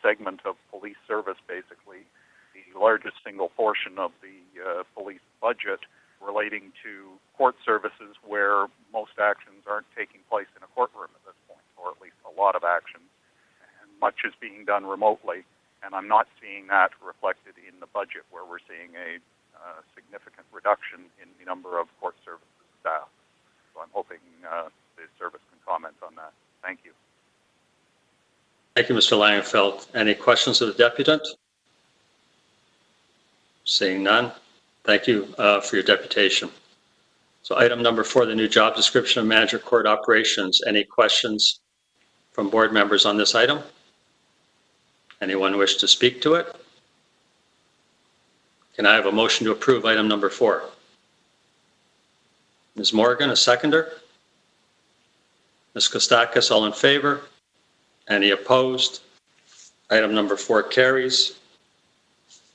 segment of police service, basically, the largest single portion of the police budget relating to court services where most actions aren't taking place in a courtroom at this point, or at least a lot of actions, and much is being done remotely. And I'm not seeing that reflected in the budget, where we're seeing a significant reduction in the number of court services staff. So I'm hoping the service can comment on that. Thank you. Thank you, Mr. Langenfeld. Any questions of the deputant? Seeing none. Thank you for your deputation. So item number 4, the new job description of Manager Court Operations. Any questions from board members on this item? Anyone wish to speak to it? Can I have a motion to approve item number 4? Ms. Morgan, a seconder? Ms. Kostakis, all in favor? Any opposed? Item number 4 carries.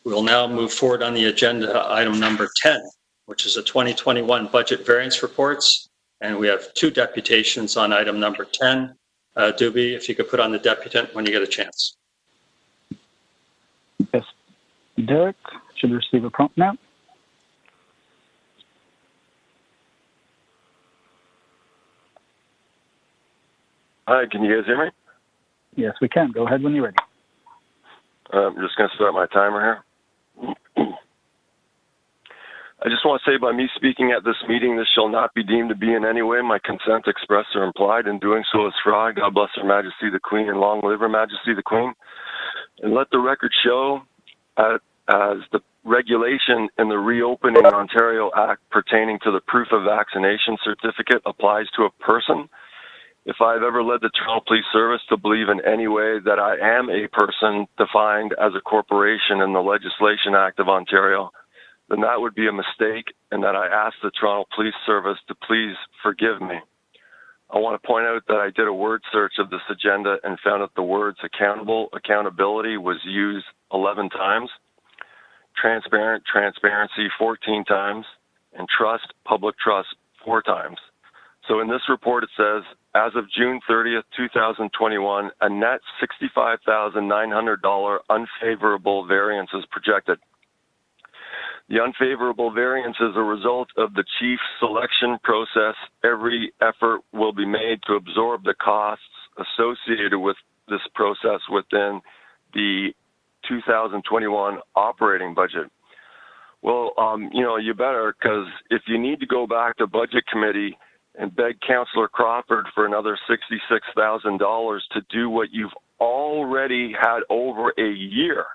We will now move forward on the agenda, item number 10, which is a 2021 budget variance reports. And we have 2 deputations on item number 10. Doobie, if you could put on the deputant when you get a chance. Yes. Derek should receive a prompt now. Hi, can you guys hear me? Yes, we can. Go ahead when you're ready. I'm just going to start my timer here. I just want to say, by me speaking at this meeting, this shall not be deemed to be in any way my consent expressed or implied. In doing so is fraud. God bless Her Majesty the Queen, and long live Her Majesty the Queen. And let the record show, as the regulation in the Reopening Ontario Act pertaining to the proof of vaccination certificate applies to a person, if I've ever led the Toronto Police Service to believe in any way that I am a person defined as a corporation in the Legislation Act of Ontario, then that would be a mistake, and that I ask the Toronto Police Service to please forgive me. I want to point out that I did a word search of this agenda and found that the words accountable, accountability was used 11 times, transparent, transparency 14 times, and trust, public trust 4 times. So in this report it says, as of June 30th, 2021, a net $65,900 unfavorable variance is projected. The unfavorable variance is a result of the chief selection process. Every effort will be made to absorb the costs associated with this process within the 2021 operating budget. Well, you better, because if you need to go back to budget committee and beg Councillor Crawford for another $66,000 to do what you've already had over a year,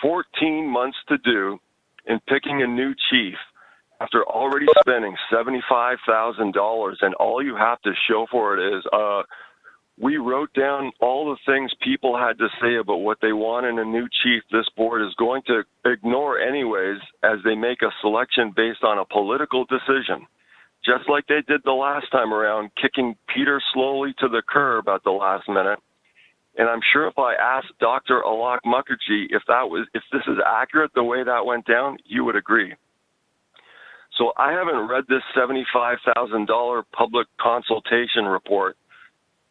14 months to do in picking a new chief after already spending $75,000, and all you have to show for it is, we wrote down all the things people had to say about what they want in a new chief. This board is going to ignore anyways as they make a selection based on a political decision, just like they did the last time around, kicking Peter slowly to the curb at the last minute. And I'm sure if I asked Dr. Alok Mukherjee if this is accurate the way that went down, you would agree. So I haven't read this $75,000 public consultation report,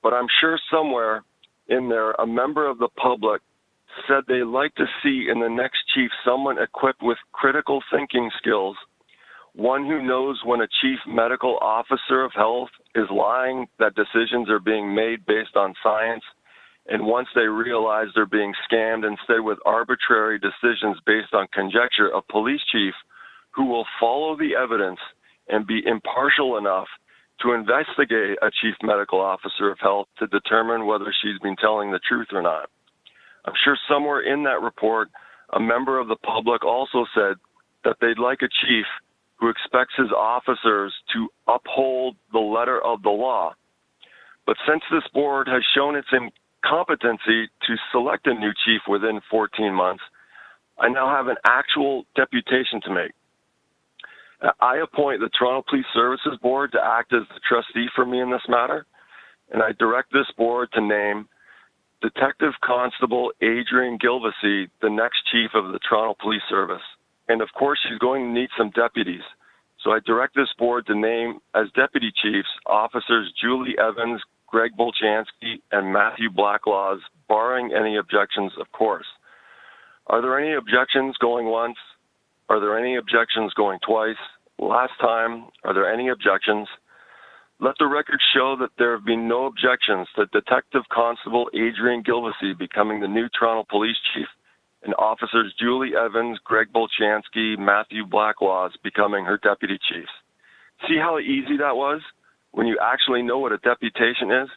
but I'm sure somewhere in there a member of the public said they'd like to see in the next chief someone equipped with critical thinking skills, one who knows when a chief medical officer of health is lying, that decisions are being made based on science, and once they realize they're being scammed, instead with arbitrary decisions based on conjecture, a police chief who will follow the evidence and be impartial enough to investigate a chief medical officer of health to determine whether she's been telling the truth or not. I'm sure somewhere in that report, a member of the public also said that they'd like a chief who expects his officers to uphold the letter of the law. But since this board has shown its incompetency to select a new chief within 14 months, I now have an actual deputation to make. I appoint the Toronto Police Services Board to act as the trustee for me in this matter, and I direct this board to name Detective Constable Adrian Gilvesy the next chief of the Toronto Police Service. And of course, she's going to need some deputies. So I direct this board to name as deputy chiefs officers Julie Evans, Greg Bolchansky, and Matthew Blacklaws, barring any objections, of course. Are there any objections going once? Are there any objections going twice? Last time, are there any objections? Let the record show that there have been no objections to Detective Constable Adrian Gilvesy becoming the new Toronto Police Chief and officers Julie Evans, Greg Bolchansky, Matthew Blacklaws becoming her deputy chiefs. See how easy that was when you actually know what a deputation is?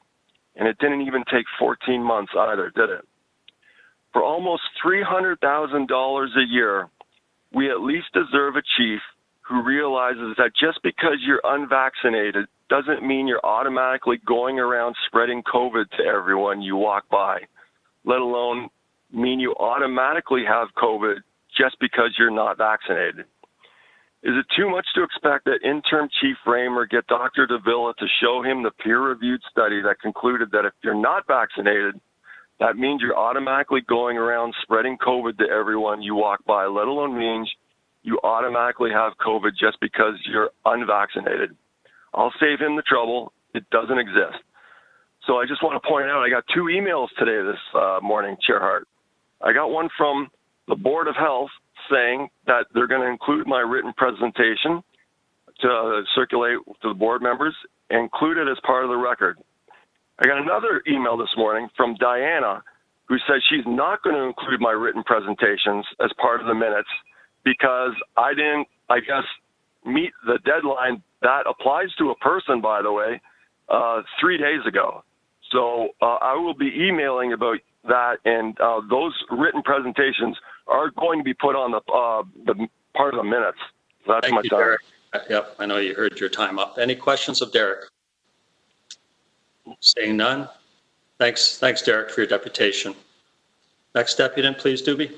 And it didn't even take 14 months either, did it? For almost $300,000 a year, we at least deserve a chief who realizes that just because you're unvaccinated doesn't mean you're automatically going around spreading COVID to everyone you walk by, let alone mean you automatically have COVID just because you're not vaccinated. Is it too much to expect that interim Chief Raymer get Dr. Davila to show him the peer-reviewed study that concluded that if you're not vaccinated, that means you're automatically going around spreading COVID to everyone you walk by, let alone means you automatically have COVID just because you're unvaccinated? I'll save him the trouble. It doesn't exist. So I just want to point out, I got 2 emails today this morning, Chair Hart. I got one from the Board of Health saying that they're going to include my written presentation to circulate to the board members, include it as part of the record. I got another email this morning from Diana, who says she's not going to include my written presentations as part of the minutes because I didn't, I guess, meet the deadline. That applies to a person, by the way, 3 days ago. So I will be emailing about that, and those written presentations are going to be put on the part of the minutes. So that's my time. Derek. Yep, I know you heard your time up. Any questions of Derek? Seeing none. Thanks, Derek, for your deputation. Next deputant, please, Doobie.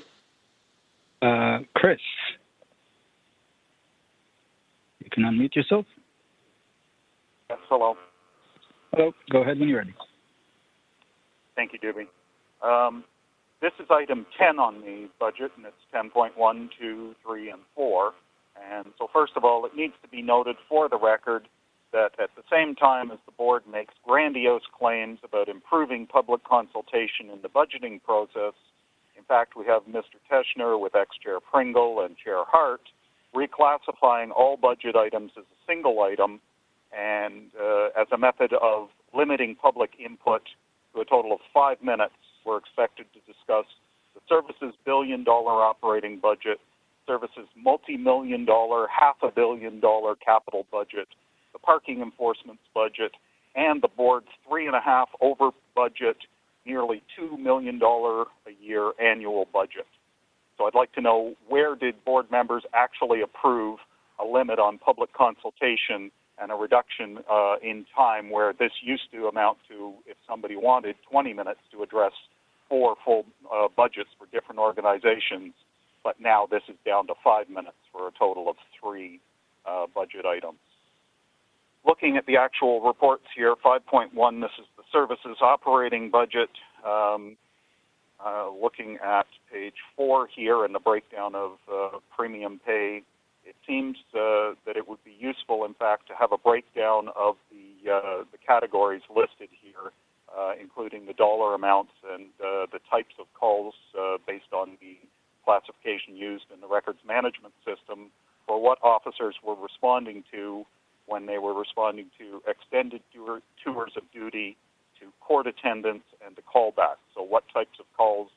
Chris, you can unmute yourself. Yes, hello. Hello, go ahead when you're ready. Thank you, Doobie. This is item 10 on the budget, and it's 10.1, 2, 3, and 4. And so first of all, it needs to be noted for the record that at the same time as the board makes grandiose claims about improving public consultation in the budgeting process, in fact, we have Mr. Teschner with ex-Chair Pringle and Chair Hart reclassifying all budget items as a single item and as a method of limiting public input to a total of 5 minutes. We're expected to discuss the service's billion-dollar operating budget, service's multi-million-dollar, $500 million capital budget, the parking enforcement's budget and the board's 3.5 over budget, nearly $2 million a year annual budget. So I'd like to know, where did board members actually approve a limit on public consultation and a reduction in time, where this used to amount to, if somebody wanted 20 minutes to address 4 full budgets for different organizations, but now this is down to 5 minutes for a total of 3 budget items. Looking at the actual reports here, 5.1, this is the services operating budget. Looking at page 4 here in the breakdown of premium pay, it seems that it would be useful, in fact, to have a breakdown of the categories listed here, including the dollar amounts and the types of calls based on the classification used in the records management system for what officers were responding to when they were responding to extended tours of duty, to court attendance, and to callbacks. So what types of calls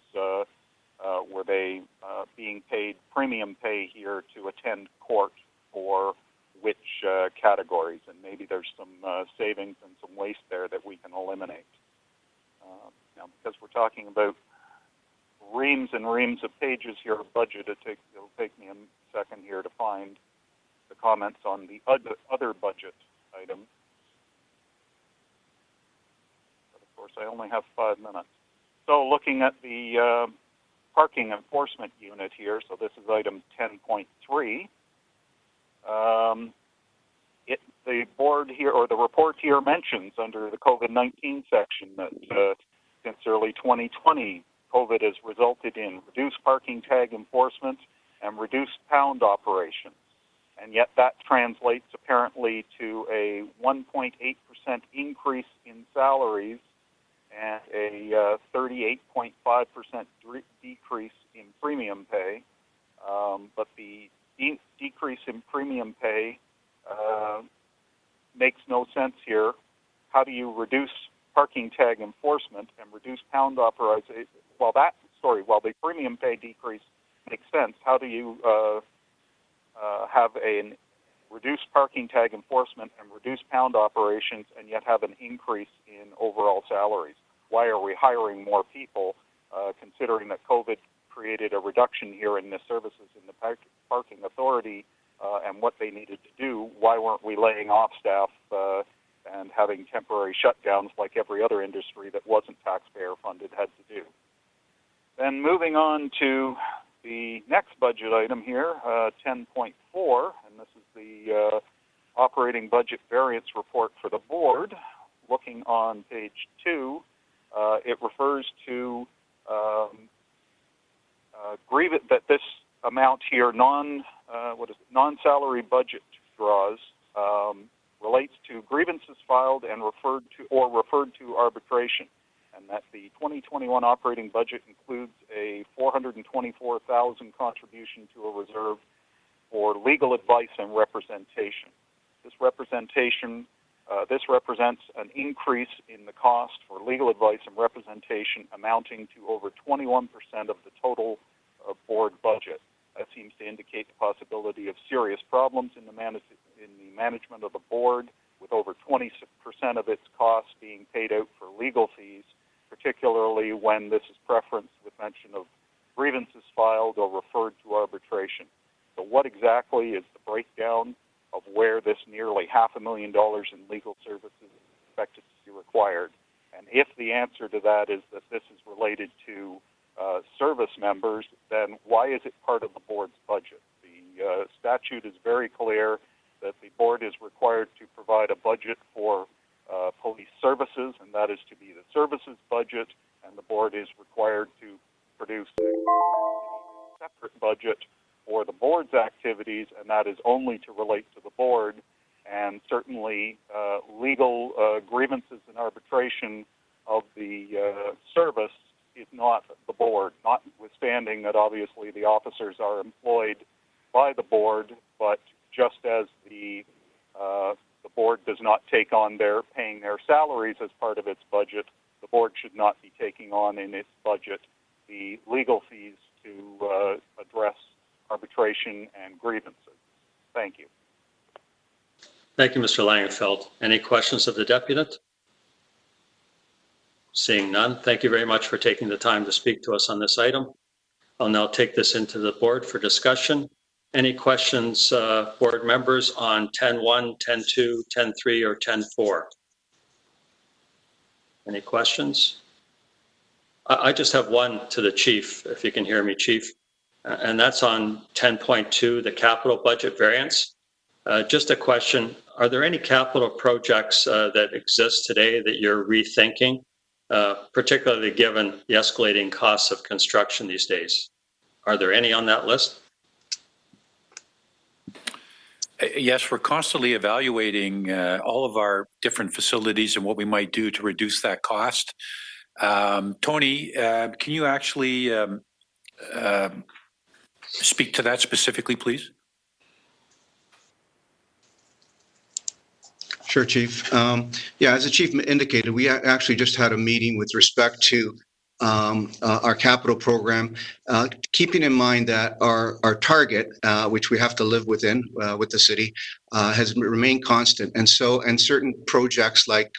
were they being paid premium pay here to attend court for which categories? And maybe there's some savings and some waste there that we can eliminate. Now, because we're talking about reams and reams of pages here of budget, it'll take me a second here to find the comments on the other budget items. But of course, I only have 5 minutes. So looking at the parking enforcement unit here, so this is item 10.3. The board here, or the report here, mentions under the COVID-19 section that since early 2020, COVID has resulted in reduced parking tag enforcement and reduced pound operations. And yet that translates apparently to a 1.8% increase in salaries and a 38.5% decrease in premium pay. But the decrease in premium pay makes no sense here. How do you reduce parking tag enforcement and reduce pound operations? While the premium pay decrease makes sense, how do you have a reduced parking tag enforcement and reduced pound operations and yet have an increase in overall salaries? Why are we hiring more people, considering that COVID created a reduction here in the services in the parking authority and what they needed to do? Why weren't we laying off staff and having temporary shutdowns like every other industry that wasn't taxpayer funded had to do? Then moving on to the next budget item here, 10.4, and this is the operating budget variance report for the board. Looking on page 2, it refers to that this amount here, non-salary budget draws, relates to grievances filed and referred to arbitration, and that the 2021 operating budget includes a $424,000 contribution to a reserve for legal advice and representation. This represents an increase in the cost for legal advice and representation amounting to over 21% of the total board budget. That seems to indicate the possibility of serious problems in the management of the board, with over 20% of its costs being paid out for legal fees, particularly when this is preferenced with mention of grievances filed or referred to arbitration. So what exactly is the breakdown of where this nearly $500,000 in legal services is expected to be required? And if the answer to that is that this is related to service members, then why is it part of the board's budget? The statute is very clear that the board is required to provide a budget for police services, and that is to be the services budget, and the board is required to produce a separate budget for the board's activities, and that is only to relate to the board. And certainly legal grievances and arbitration of the service is not the board, notwithstanding that obviously the officers are employed by the board, but just as the board does not take on paying their salaries as part of its budget, the board should not be taking on in its budget the legal fees to address arbitration and grievances. Thank you. Thank you, Mr. Langenfeld. Any questions of the deputant? Seeing none, thank you very much for taking the time to speak to us on this item. I'll now take this into the board for discussion. Any questions, board members, on 10.1, 10.2, 10.3, or 10.4? Any questions? I just have one to the chief, if you can hear me, chief, and that's on 10.2, the capital budget variance. Just a question, are there any capital projects that exist today that you're rethinking, particularly given the escalating costs of construction these days? Are there any on that list? Yes, we're constantly evaluating all of our different facilities and what we might do to reduce that cost. Tony, can you actually speak to that specifically, please? Sure, Chief. Yeah, as the Chief indicated, we actually just had a meeting with respect to our capital program, keeping in mind that our target, which we have to live within with the city, has remained constant. And so, and certain projects like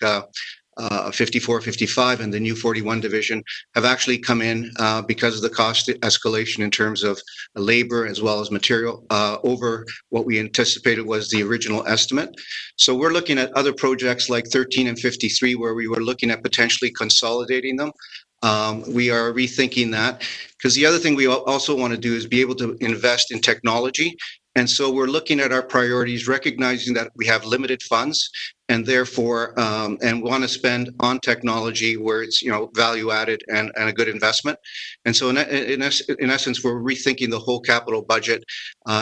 54, 55 and the new 41 division have actually come in because of the cost escalation in terms of labor as well as material over what we anticipated was the original estimate. So we're looking at other projects like 13 and 53 where we were looking at potentially consolidating them. We are rethinking that because the other thing we also want to do is be able to invest in technology. And so we're looking at our priorities, recognizing that we have limited funds and therefore and want to spend on technology where it's, you know, value added and a good investment. And so in essence, we're rethinking the whole capital budget,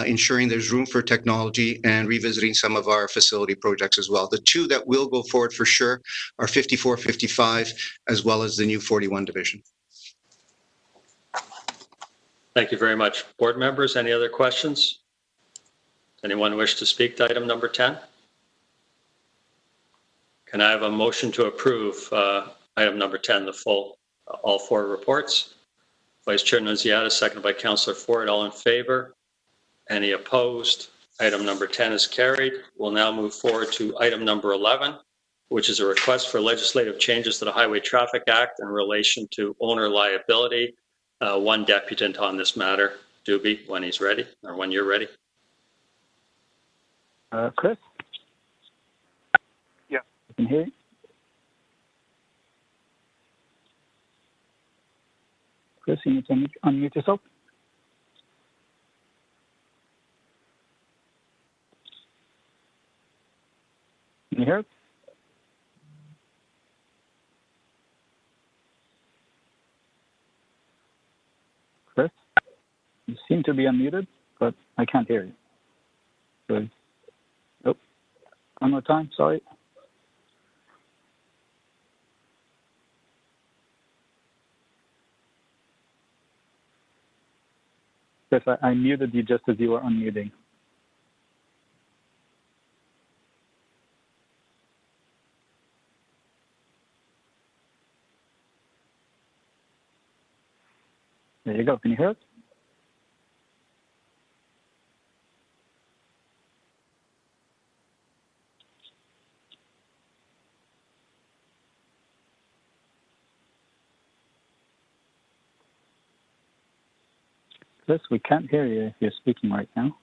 ensuring there's room for technology and revisiting some of our facility projects as well. The two that will go forward for sure are 54, 55, as well as the new 41 division. Thank you very much. Board members, any other questions? Anyone wish to speak to item number 10? Can I have a motion to approve item number 10, the full, all four reports? Vice Chair Nunziata, seconded by Councillor Ford. All in favor? Any opposed? Item number 10 is carried. We'll now move forward to item number 11, which is a request for legislative changes to the Highway Traffic Act in relation to owner liability. One deputant on this matter, Doobie, when he's ready, or when you're ready. Chris? Yeah. I can hear you. Chris, you need to unmute yourself. Can you hear it? Chris, you seem to be unmuted, but I can't hear you. Good. Nope. One more time, sorry. Chris, I muted you just as you were unmuting. There you go. Can you hear it? Chris, we can't hear you if you're speaking right now.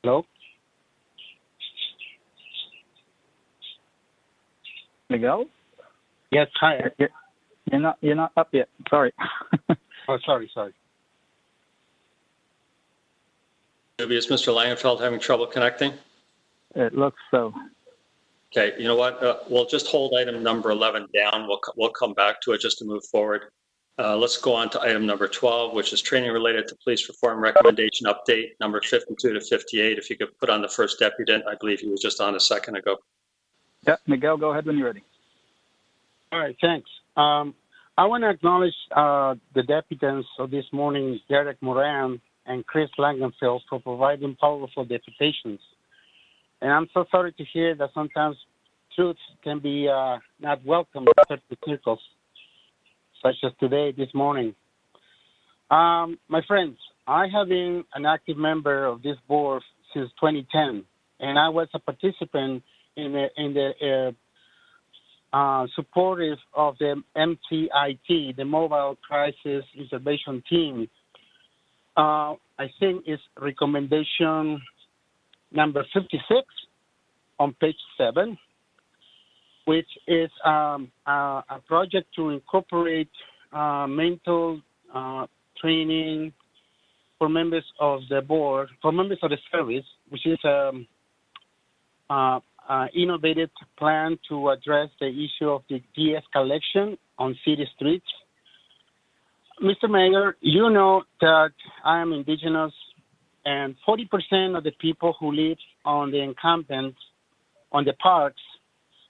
Hello? Miguel? Yes, hi. You're not up yet. Sorry. Oh, sorry. Doobie, is Mr. Langenfeld having trouble connecting? It looks so. Okay, you know what? We'll just hold item number 11 down. We'll come back to it just to move forward. Let's go on to item number 12, which is training related to police reform recommendation update, number 52 to 58. If you could put on the first deputant, I believe he was just on a second ago. Yeah, Miguel, go ahead when you're ready. All right, thanks. I want to acknowledge the deputants of this morning, Derek Moran and Chris Langenfeld, for providing powerful deputations. And I'm so sorry to hear that sometimes truths can be not welcome in certain circles, such as today, this morning. My friends, I have been an active member of this board since 2010, and I was a participant in the supportive of the MCIT, the Mobile Crisis Intervention Team. I think it's recommendation number 56 on page 7, which is a project to incorporate mental training for members of the board, for members of the service, which is innovative plan to address the issue of the de-escalation on city streets. Mr. Mayor, you know that I am indigenous, and 40% of the people who live on the encampments, on the parks,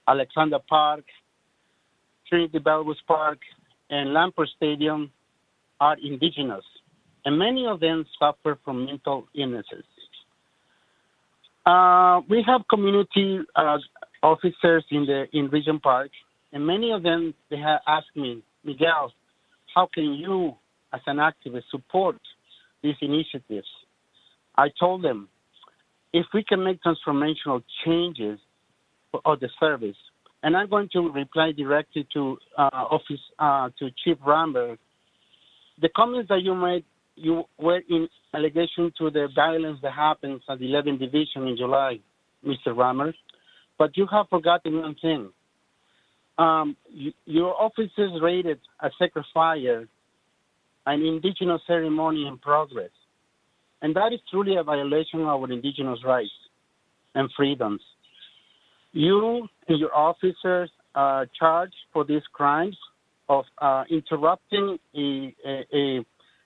Alexander Park, Trinity Bellwoods Park, and Lampert Stadium, are indigenous, and many of them suffer from mental illnesses. We have community officers in Region Park, and many of them, they have asked me, Miguel, how can you, as an activist, support these initiatives? I told them, if we can make transformational changes of the service, and I'm going to reply directly to Chief Ramberg, the comments that you made, you were in allegation to the violence that happens at the 11th Division in July, Mr. Ramberg, but you have forgotten one thing. Your officers raided a sacred fire, an indigenous ceremony in progress. And that is truly a violation of our indigenous rights and freedoms. You and your officers are charged for these crimes of interrupting a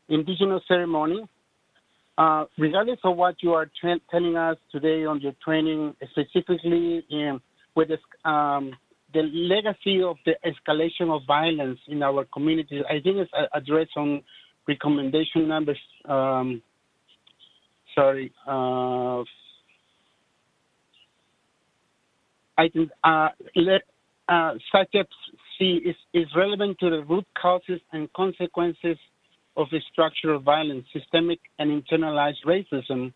indigenous ceremony. Regardless of what you are telling us today on your training, specifically with the legacy of the escalation of violence in our communities, I think it's addressed on recommendation number, I think Sept C is relevant to the root causes and consequences of the structural violence, systemic and internalized racism,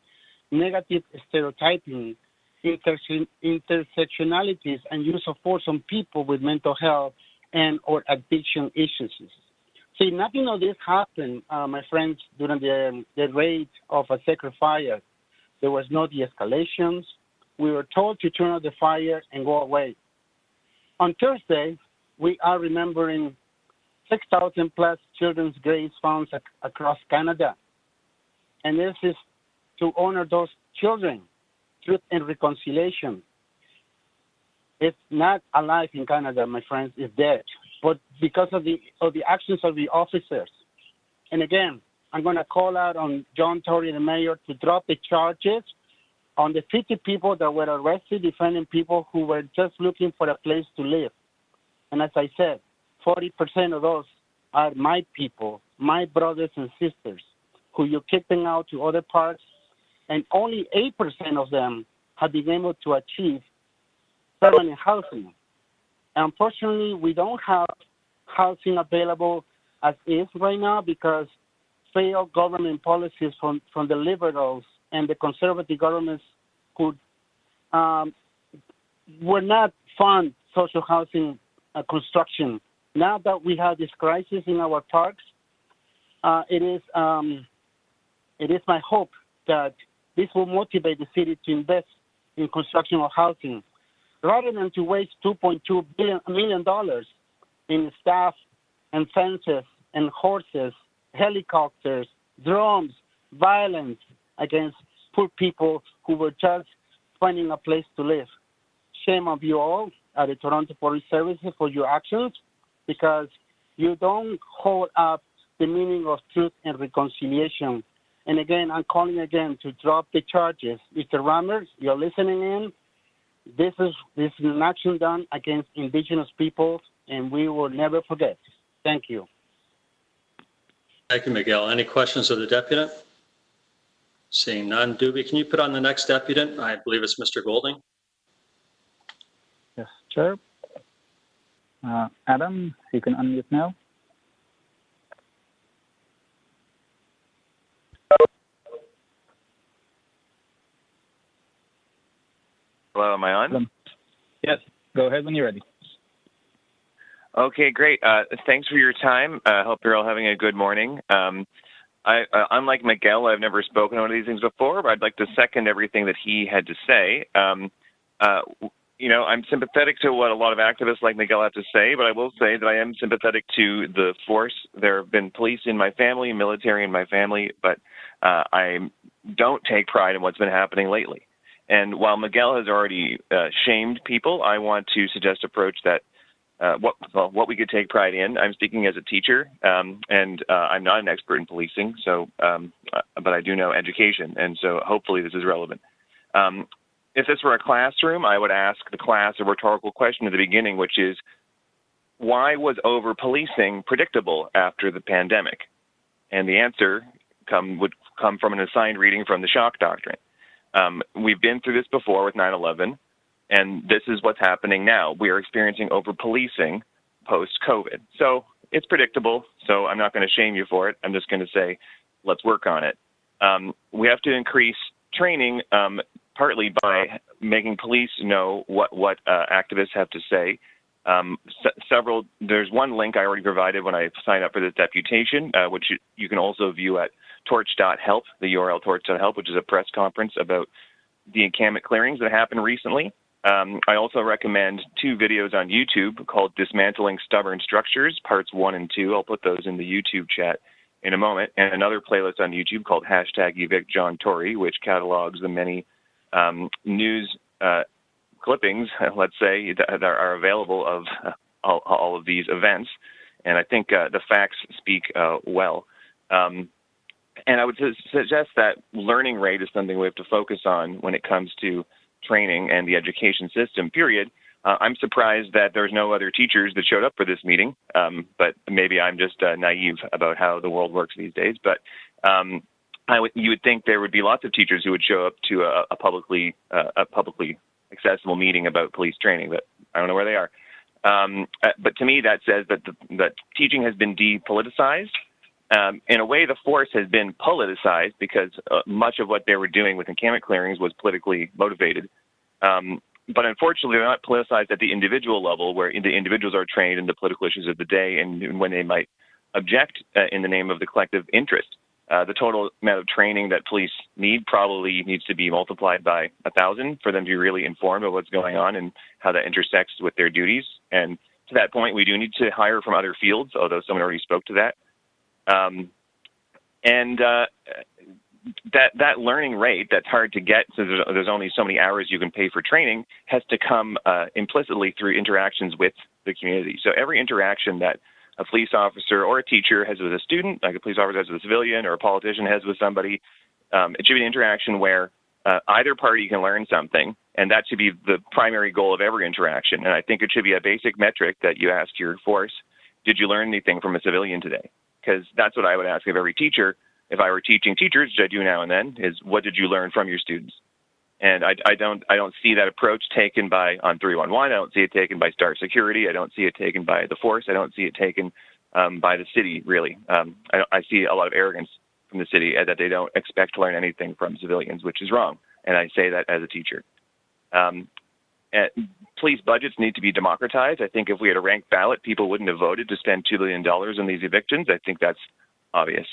negative stereotyping, intersectionalities, and use of force on people with mental health and or addiction issues. See, nothing of this happened, my friends, during the raid of a sacred fire. There was no de-escalations. We were told to turn off the fire and go away. On Thursday, we are remembering 6,000 plus children's graves found across Canada. And this is to honor those children. Truth and reconciliation. It's not alive in Canada, my friends, it's dead. But because of the actions of the officers. And again, I'm going to call out on John Tory, the mayor, to drop the charges on the 50 people that were arrested defending people who were just looking for a place to live. And as I said, 40% of those are my people, my brothers and sisters, who you're kicking out to other parts, and only 8% of them have been able to achieve permanent housing. Unfortunately, we don't have housing available as is right now because failed government policies from the liberals and the conservative governments who were not fund social housing construction. Now that we have this crisis in our parks, it is my hope that this will motivate the city to invest in construction of housing, rather than to waste $2.2 million in staff and fences and horses, helicopters, drones, violence against poor people who were just finding a place to live. Shame on you all at the Toronto Police Services for your actions, because you don't hold up the meaning of truth and reconciliation. And again, I'm calling again to drop the charges. Mr. Ramberg, you're listening in. This is an action done against Indigenous people, and we will never forget. Thank you. Thank you, Miguel. Any questions of the deputant? Seeing none. Doobie, can you put on the next deputant? I believe it's Mr. Golding. Yes, Chair. Adam, you can unmute now. Hello, am I on? Yes, go ahead when you're ready. Okay, great. Thanks for your time. I hope you're all having a good morning. Unlike Miguel, I've never spoken on one of these things before, but I'd like to second everything that he had to say. You know, I'm sympathetic to what a lot of activists like Miguel have to say, but I will say that I am sympathetic to the force. There have been police in my family, military in my family, but I don't take pride in what's been happening lately. And while Miguel has already shamed people, I want to suggest an approach that what we could take pride in. I'm speaking as a teacher, and I'm not an expert in policing, so but I do know education, and so hopefully this is relevant. If this were a classroom, I would ask the class a rhetorical question at the beginning, which is, why was over-policing predictable after the pandemic? And the answer would come from an assigned reading from the shock doctrine. We've been through this before with 9/11, and this is what's happening now. We are experiencing over-policing post-COVID. So it's predictable, so I'm not going to shame you for it. I'm just going to say, let's work on it. We have to increase training partly by making police know what activists have to say. There's one link I already provided when I signed up for this deputation, which you can also view at torch.help, the URL torch.help, which is a press conference about the encampment clearings that happened recently. I also recommend 2 videos on YouTube called Dismantling Stubborn Structures, parts 1 and 2. I'll put those in the YouTube chat in a moment. And another playlist on YouTube called #EvictJohnTory, which catalogs the many news clippings, let's say, that are available of all of these events. And I think the facts speak well. And I would suggest that learning rate is something we have to focus on when it comes to training and the education system, period. I'm surprised that there's no other teachers that showed up for this meeting, but maybe I'm just naive about how the world works these days. But you would think there would be lots of teachers who would show up to a publicly accessible meeting about police training, but I don't know where they are. But to me, that says that teaching has been depoliticized. In a way, the force has been politicized because much of what they were doing with encampment clearings was politically motivated. But unfortunately, they're not politicized at the individual level, where the individuals are trained in the political issues of the day and when they might object in the name of the collective interest. The total amount of training that police need probably needs to be multiplied by 1,000 for them to be really informed of what's going on and how that intersects with their duties. And to that point, we do need to hire from other fields, although someone already spoke to that. That learning rate that's hard to get, so there's only so many hours you can pay for training, has to come implicitly through interactions with the community. So every interaction that a police officer or a teacher has with a student, like a police officer has with a civilian or a politician has with somebody, it should be an interaction where either party can learn something, and that should be the primary goal of every interaction. And I think it should be a basic metric that you ask your force, did you learn anything from a civilian today? Because that's what I would ask of every teacher if I were teaching teachers, which I do now and then, is what did you learn from your students? And I don't see that approach taken on 311. I don't see it taken by Star Security. I don't see it taken by the force. I don't see it taken by the city, really. I see a lot of arrogance from the city that they don't expect to learn anything from civilians, which is wrong. And I say that as a teacher. Police budgets need to be democratized. I think if we had a ranked ballot, people wouldn't have voted to spend $2 billion on these evictions. I think that's obvious.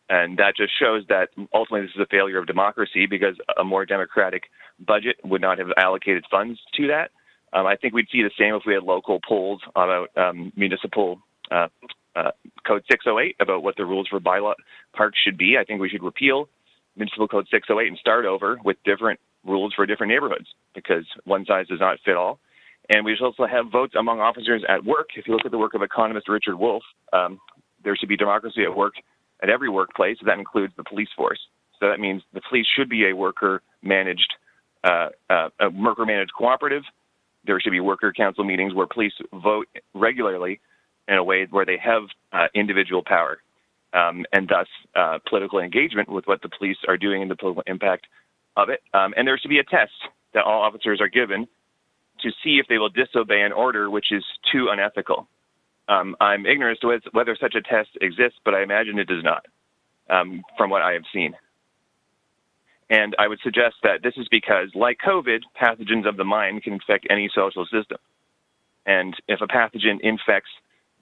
And that just shows that ultimately this is a failure of democracy, because a more democratic budget would not have allocated funds to that. I think we'd see the same if we had local polls about municipal Code 608 about what the rules for bylaw parks should be. I think we should repeal Municipal Code 608 and start over with different rules for different neighborhoods, because one size does not fit all. And we should also have votes among officers at work. If you look at the work of economist Richard Wolff, there should be democracy at work at every workplace. That includes the police force. So that means the police should be a worker-managed cooperative. There should be worker council meetings where police vote regularly in a way where they have individual power, and thus political engagement with what the police are doing and the political impact of it. And there should be a test that all officers are given to see if they will disobey an order which is too unethical. I'm ignorant as to whether such a test exists, but I imagine it does not, from what I have seen. And I would suggest that this is because, like COVID, pathogens of the mind can infect any social system. And if a pathogen infects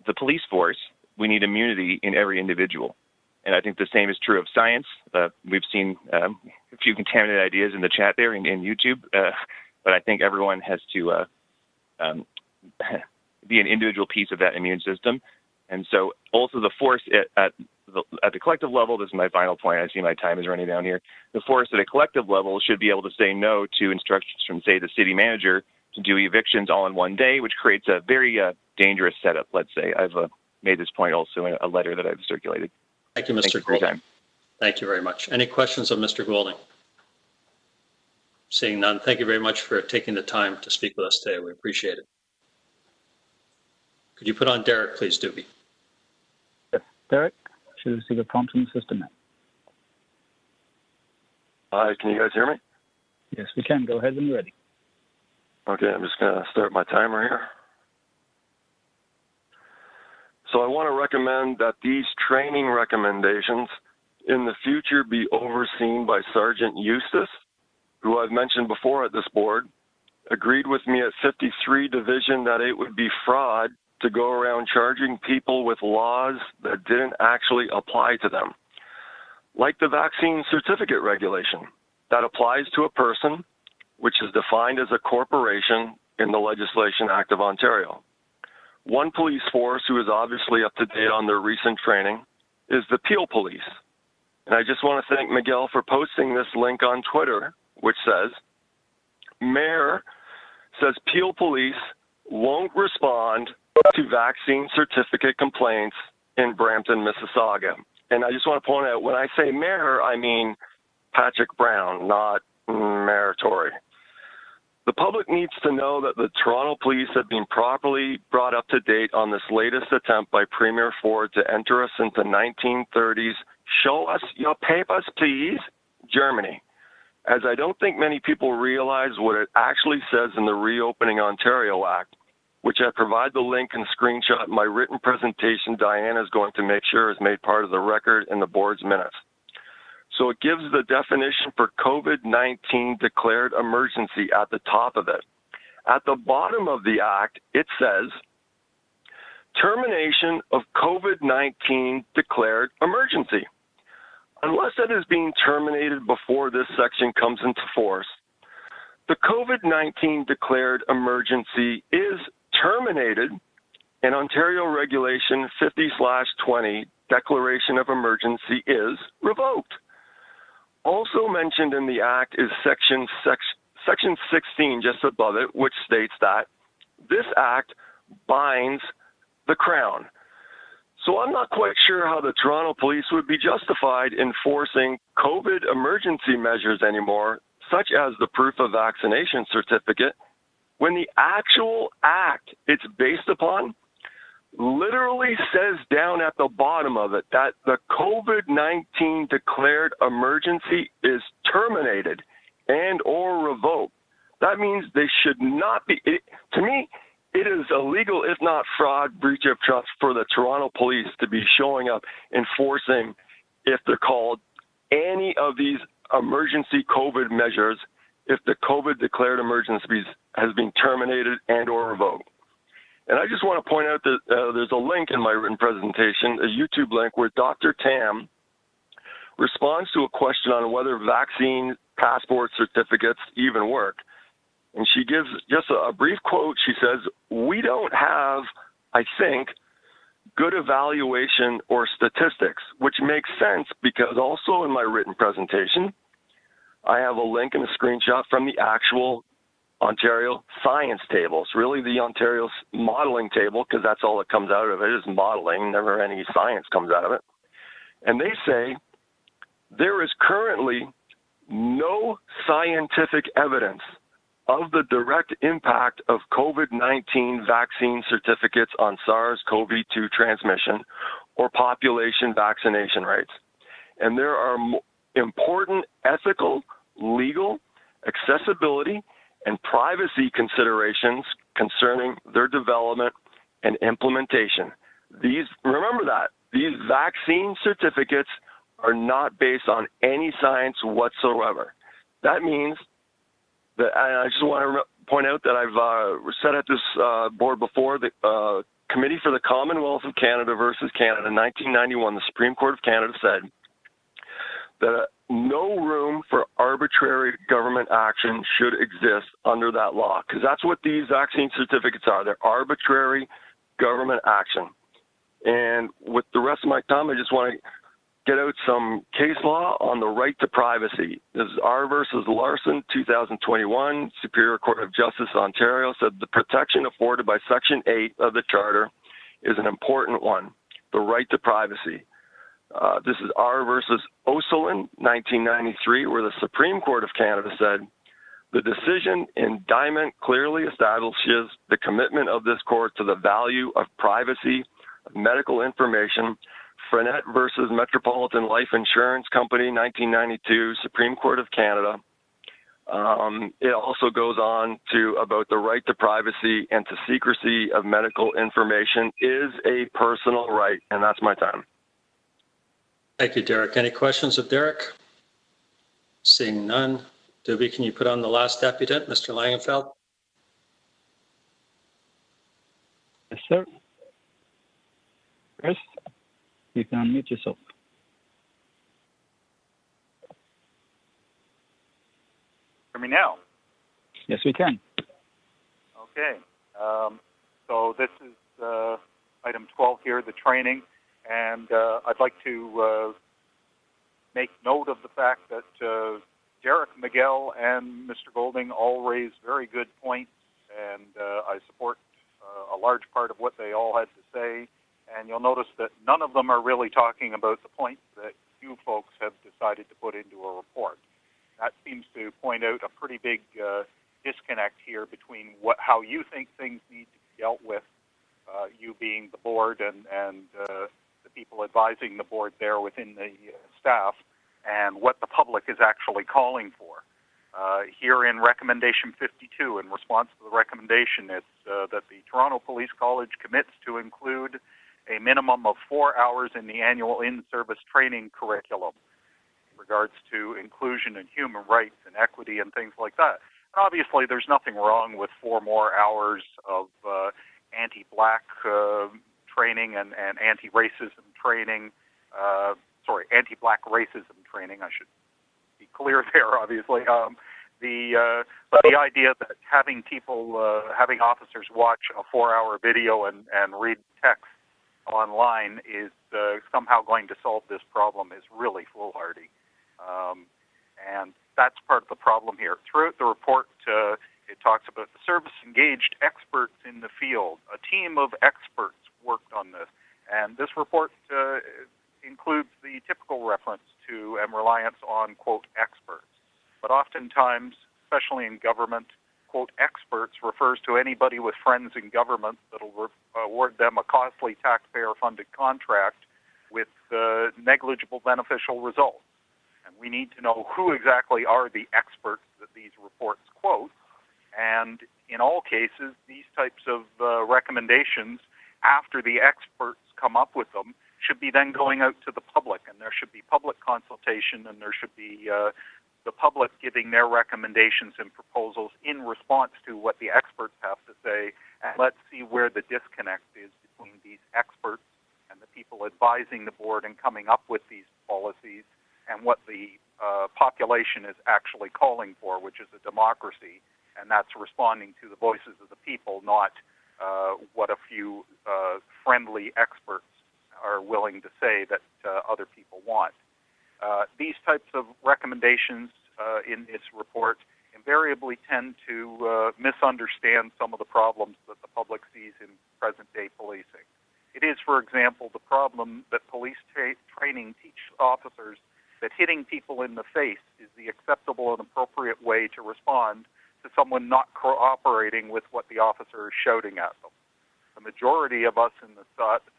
the police force, we need immunity in every individual. And I think the same is true of science. We've seen a few contaminated ideas in the chat there in YouTube, but I think everyone has to be an individual piece of that immune system. And so also the force at the collective level, this is my final point, I see my time is running down here, the force at a collective level should be able to say no to instructions from, say, the city manager to do evictions all in one day, which creates a very dangerous setup, let's say. I've made this point also in a letter that I've circulated. Thank you, Mr. Goulding. Thank you very much. Any questions of Mr. Goulding? Seeing none, thank you very much for taking the time to speak with us today. We appreciate it. Could you put on Derek, please, Doobie? Yes, Derek, should receive a prompt from the system now. Hi, can you guys hear me? Yes, we can. Go ahead when you're ready. Okay, I'm just going to start my timer here. So I want to recommend that these training recommendations in the future be overseen by Sergeant Eustace, who I've mentioned before at this board, agreed with me at 53 Division that it would be fraud to go around charging people with laws that didn't actually apply to them. Like the vaccine certificate regulation that applies to a person, which is defined as a corporation in the Legislation Act of Ontario. One police force who is obviously up to date on their recent training is the Peel Police. And I just want to thank Miguel for posting this link on Twitter, which says, Mayor says Peel Police won't respond to vaccine certificate complaints in Brampton, Mississauga. And I just want to point out, when I say mayor, I mean Patrick Brown, not Mayor Tory. The public needs to know that the Toronto Police have been properly brought up to date on this latest attempt by Premier Ford to enter us into 1930s, show us your papers, please, Germany. As I don't think many people realize what it actually says in the Reopening Ontario Act, which I provide the link and screenshot in my written presentation Diana is going to make sure is made part of the record in the board's minutes. So it gives the definition for COVID-19 declared emergency at the top of it. At the bottom of the act, it says, termination of COVID-19 declared emergency. Unless it is being terminated before this section comes into force, the COVID-19 declared emergency is terminated, and Ontario Regulation 50/20 declaration of emergency is revoked. Also mentioned in the Act is Section 16, just above it, which states that this Act binds the Crown. So I'm not quite sure how the Toronto Police would be justified enforcing COVID emergency measures anymore, such as the proof of vaccination certificate, when the actual Act it's based upon literally says down at the bottom of it that the COVID-19 declared emergency is terminated and or revoked. That means they should not be, to me, it is illegal, if not fraud, breach of trust for the Toronto Police to be showing up, enforcing, if they're called, any of these emergency COVID measures if the COVID declared emergency has been terminated and or revoked. And I just want to point out that there's a link in my written presentation, a YouTube link, where Dr. Tam responds to a question on whether vaccine passport certificates even work. And she gives just a brief quote. She says, we don't have, I think, good evaluation or statistics, which makes sense because also in my written presentation, I have a link and a screenshot from the actual Ontario science tables, really the Ontario modeling table, because that's all that comes out of it is modeling, never any science comes out of it. And they say there is currently no scientific evidence of the direct impact of COVID-19 vaccine certificates on SARS-CoV-2 transmission or population vaccination rates. And there are important ethical, legal, accessibility, and privacy considerations concerning their development and implementation. Remember that, these vaccine certificates are not based on any science whatsoever. That means that, and I just want to point out that I've said at this board before, the Committee for the Commonwealth of Canada versus Canada, 1991, the Supreme Court of Canada said that no room for arbitrary government action should exist under that law, because that's what these vaccine certificates are. They're arbitrary government action. And with the rest of my time, I just want to get out some case law on the right to privacy. This is R versus Larson, 2021. Superior Court of Justice, Ontario, said the protection afforded by Section 8 of the Charter is an important one, the right to privacy. This is R versus O'Toole, 1993, where the Supreme Court of Canada said, the decision indictment clearly establishes the commitment of this court to the value of privacy of medical information. Frenette versus Metropolitan Life Insurance Company, 1992, Supreme Court of Canada. It also goes on to about the right to privacy and to secrecy of medical information is a personal right, and that's my time. Thank you, Derek. Any questions of Derek? Seeing none. Doobie, can you put on the last deputant, Mr. Langenfeld? Yes, sir. Chris, you can unmute yourself. Hear me now? Yes, we can. Okay. So this is item 12 here, the training, and I'd like to make note of the fact that Derek, Miguel, and Mr. Golding all raised very good points, and I support a large part of what they all had to say. And you'll notice that none of them are really talking about the points that you folks have decided to put into a report. That seems to point out a pretty big disconnect here between how you think things need to be dealt with, you being the board and the people advising the board there within the staff, and what the public is actually calling for. Here in Recommendation 52, in response to the recommendation, it's that the Toronto Police College commits to include a minimum of 4 hours in the annual in-service training curriculum in regards to inclusion and human rights and equity and things like that. And obviously, there's nothing wrong with 4 more hours of anti-black training and anti-racism training. Anti-black racism training. I should be clear there, obviously. But the idea that having officers watch a 4-hour video and read text online is somehow going to solve this problem is really foolhardy. And that's part of the problem here. Throughout the report, it talks about the service engaged experts in the field. A team of experts worked on this. And this report includes the typical reference to and reliance on, quote, experts. But oftentimes, especially in government, quote, experts refers to anybody with friends in government that will award them a costly taxpayer-funded contract with negligible beneficial results. And we need to know who exactly are the experts that these reports quote. And in all cases, these types of recommendations, after the experts come up with them, should be then going out to the public, and there should be public consultation, and there should be the public giving their recommendations and proposals in response to what the experts have to say. And let's see where the disconnect is between these experts and the people advising the board and coming up with these policies and what the population is actually calling for, which is a democracy, and that's responding to the voices of the people, not what a few friendly experts are willing to say that other people want. These types of recommendations in this report invariably tend to misunderstand some of the problems that the public sees in present-day policing. It is, for example, the problem that police training teaches officers that hitting people in the face is the acceptable and appropriate way to respond to someone not cooperating with what the officer is shouting at them. The majority of us in the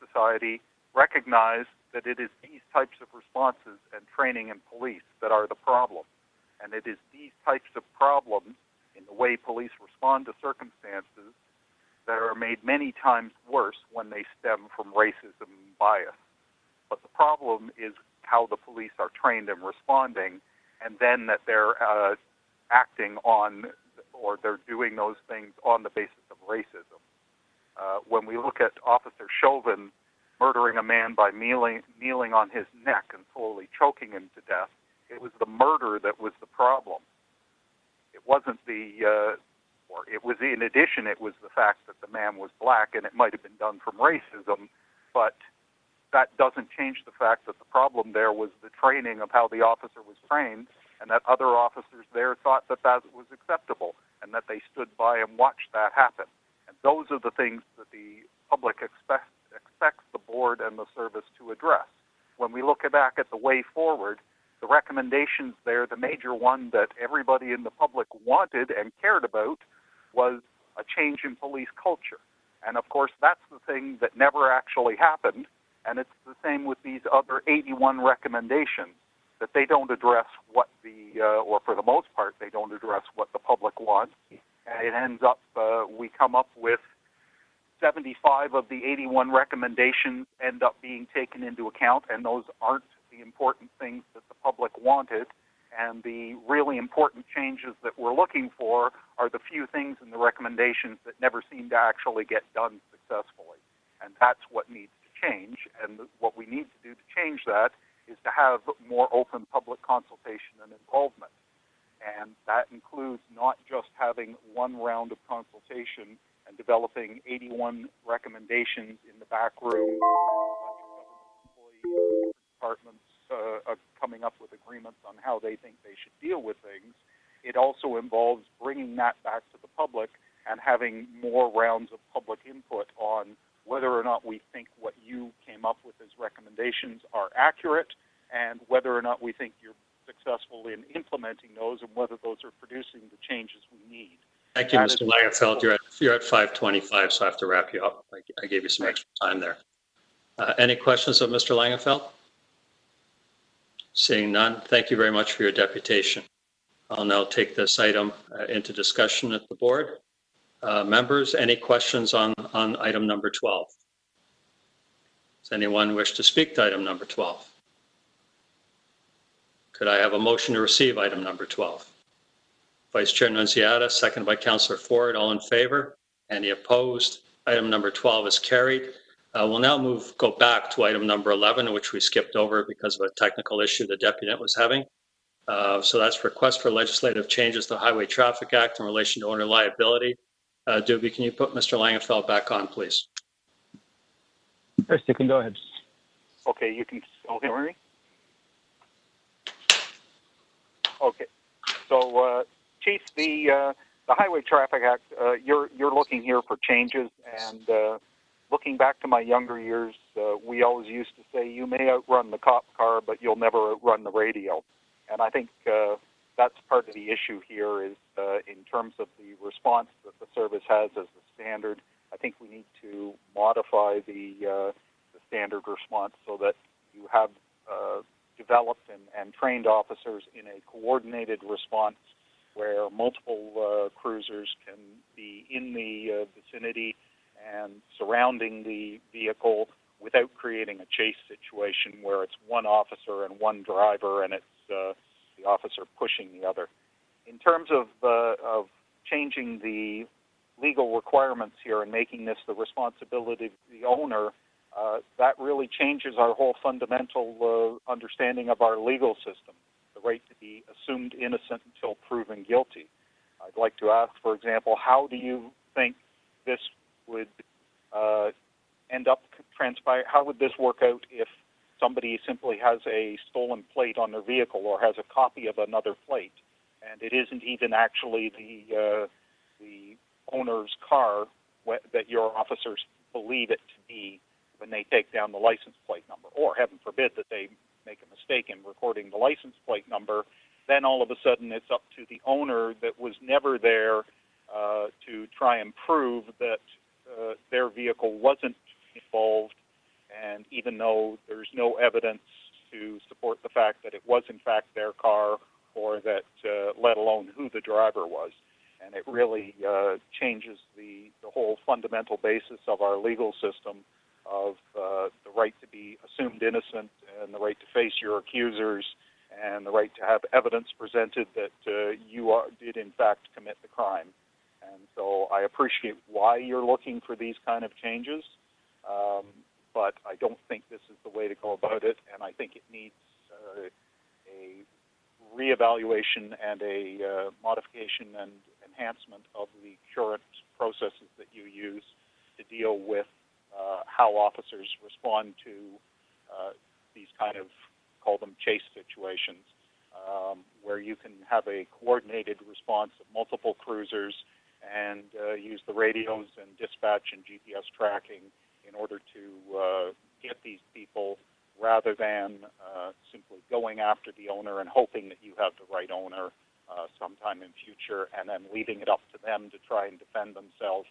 society recognize that it is these types of responses and training in police that are the problem. And it is these types of problems in in the way police respond to circumstances that are made many times worse when they stem from racism and bias. But the problem is how the police are trained in responding, and then that they're acting on, or they're doing those things on the basis of racism. When we look at Officer Chauvin murdering a man by kneeling on his neck and slowly choking him to death, it was the murder that was the problem. It wasn't in addition, it was the fact that the man was black, and it might have been done from racism, but that doesn't change the fact that the problem there was the training of how the officer was trained, and that other officers there thought that that was acceptable, and that they stood by and watched that happen. And those are the things that the public expects the board and the service to address. When we look back at the way forward, the recommendations there, the major one that everybody in the public wanted and cared about was a change in police culture. And of course, that's the thing that never actually happened. And it's the same with these other 81 recommendations, that they don't address what or for the most part, they don't address what the public wants. And it ends up, we come up with 75 of the 81 recommendations end up being taken into account, and those aren't the important things that the public wanted. And the really important changes that we're looking for are the few things in the recommendations that never seem to actually get done successfully. And that's what needs to change. And what we need to do to change that is to have more open public consultation and involvement. And that includes not just having one round of consultation and developing 81 recommendations in the back room, a bunch of government employees, departments coming up with agreements on how they think they should deal with things. It also involves bringing that back to the public and having more rounds of public input on whether or not we think what you came up with as recommendations are accurate, and whether or not we think you're successful in implementing those, and whether those are producing the changes we need. Thank you, Mr. Langenfeld. You're at 5:25, so I have to wrap you up. I gave you some extra time there. Any questions of Mr. Langenfeld? Seeing none, thank you very much for your deputation. I'll now take this item into discussion at the board. Members, any questions on item number 12? Does anyone wish to speak to item number 12? Could I have a motion to receive item number 12? Vice Chair Nunziata, seconded by Councillor Ford. All in favor? Any opposed? Item number 12 is carried. We'll now go back to item number 11, which we skipped over because of a technical issue the deputant was having. So that's request for legislative changes to the Highway Traffic Act in relation to owner liability. Doobie, can you put Mr. Langenfeld back on, please? Chris, you can go ahead. Okay, you can still hear me? Okay, so Chief, the Highway Traffic Act, you're looking here for changes, and looking back to my younger years, we always used to say, you may outrun the cop car, but you'll never outrun the radio. And I think that's part of the issue here is in terms of the response that the service has as the standard. I think we need to modify the standard response so that you have developed and trained officers in a coordinated response where multiple cruisers can be in the vicinity and surrounding the vehicle without creating a chase situation where it's one officer and one driver and it's the officer pushing the other. In terms of changing the legal requirements here and making this the responsibility of the owner, that really changes our whole fundamental understanding of our legal system, the right to be assumed innocent until proven guilty. I'd like to ask, for example, how do you think this would end up transpire? How would this work out if somebody simply has a stolen plate on their vehicle or has a copy of another plate, and it isn't even actually the owner's car that your officers believe it to be when they take down the license plate number, or heaven forbid that they make a mistake in recording the license plate number, then all of a sudden it's up to the owner that was never there to try and prove that their vehicle wasn't involved, and even though there's no evidence to support the fact that it was in fact their car or that let alone who the driver was. and it really changes the whole fundamental basis of our legal system of the right to be assumed innocent and the right to face your accusers and the right to have evidence presented that you did in fact commit the crime. And so I appreciate why you're looking for these kind of changes, but I don't think this is the way to go about it, and I think it needs a reevaluation and a modification and enhancement of the current processes that you use to deal with how officers respond to these kind of, call them chase situations, where you can have a coordinated response of multiple cruisers and use the radios and dispatch and GPS tracking in order to get these people, rather than simply going after the owner and hoping that you have the right owner sometime in future, and then leaving it up to them to try and defend themselves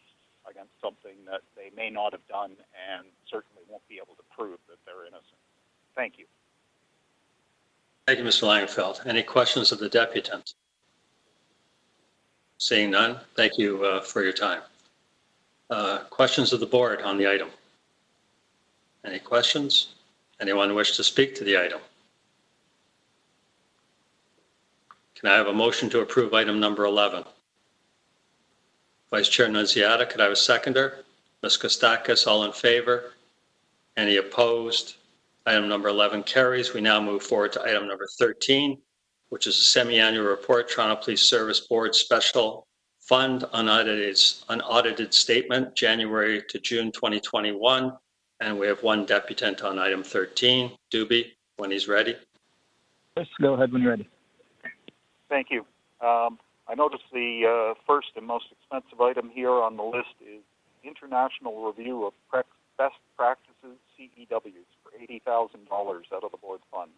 against something that they may not have done and certainly won't be able to prove that they're innocent. Thank you. Thank you, Mr. Langefeld. Any questions of the deputant? Seeing none, thank you for your time. Questions of the board on the item? Any questions? Anyone wish to speak to the item? Can I have a motion to approve item number 11? Vice Chair Nunziata, could I have a seconder? Ms. Kostakis, all in favor? Any opposed? Item number 11 carries. We now move forward to item number 13, which is a semi-annual report, Toronto Police Service Board Special Fund unaudited statement, January to June 2021. And we have one deputant on item 13, Doobie, when he's ready. Chris, go ahead when you're ready. Thank you. I noticed the first and most expensive item here on the list is International Review of Best Practices CEWs for $80,000 out of the board fund.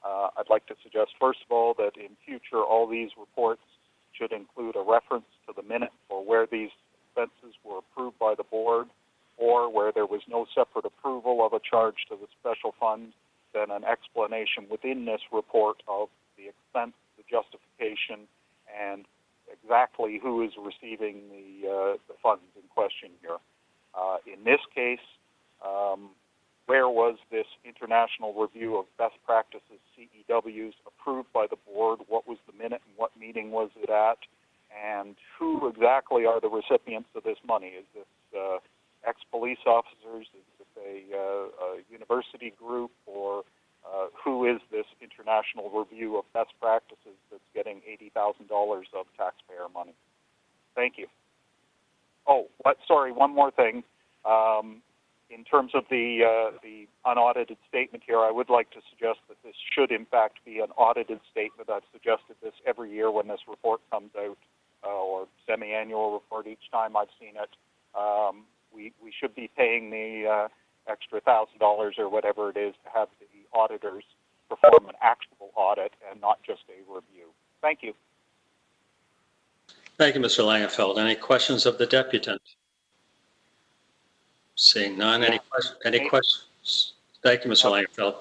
I'd like to suggest, first of all, that in future all these reports should include a reference to the minute for where these expenses were approved by the board, or where there was no separate approval of a charge to the special fund, then an explanation within this report of the expense, the justification, and exactly who is receiving the funds in question here. In this case, where was this International Review of Best Practices CEWs approved by the board? What was the minute and what meeting was it at? And who exactly are the recipients of this money? Is this ex-police officers? Is this a university group? Or who is this International Review of Best Practices that's getting $80,000 of taxpayer money? Thank you. Oh, sorry, one more thing. In terms of the unaudited statement here, I would like to suggest that this should in fact be an audited statement. I've suggested this every year when this report comes out, or semi-annual report each time I've seen it. We should be paying the extra $1,000 or whatever it is to have the auditors perform an actual audit and not just a review. Thank you. Thank you, Mr. Langefeld. Any questions of the deputant? Seeing none. Any questions? Thank you, Mr. Langefeld.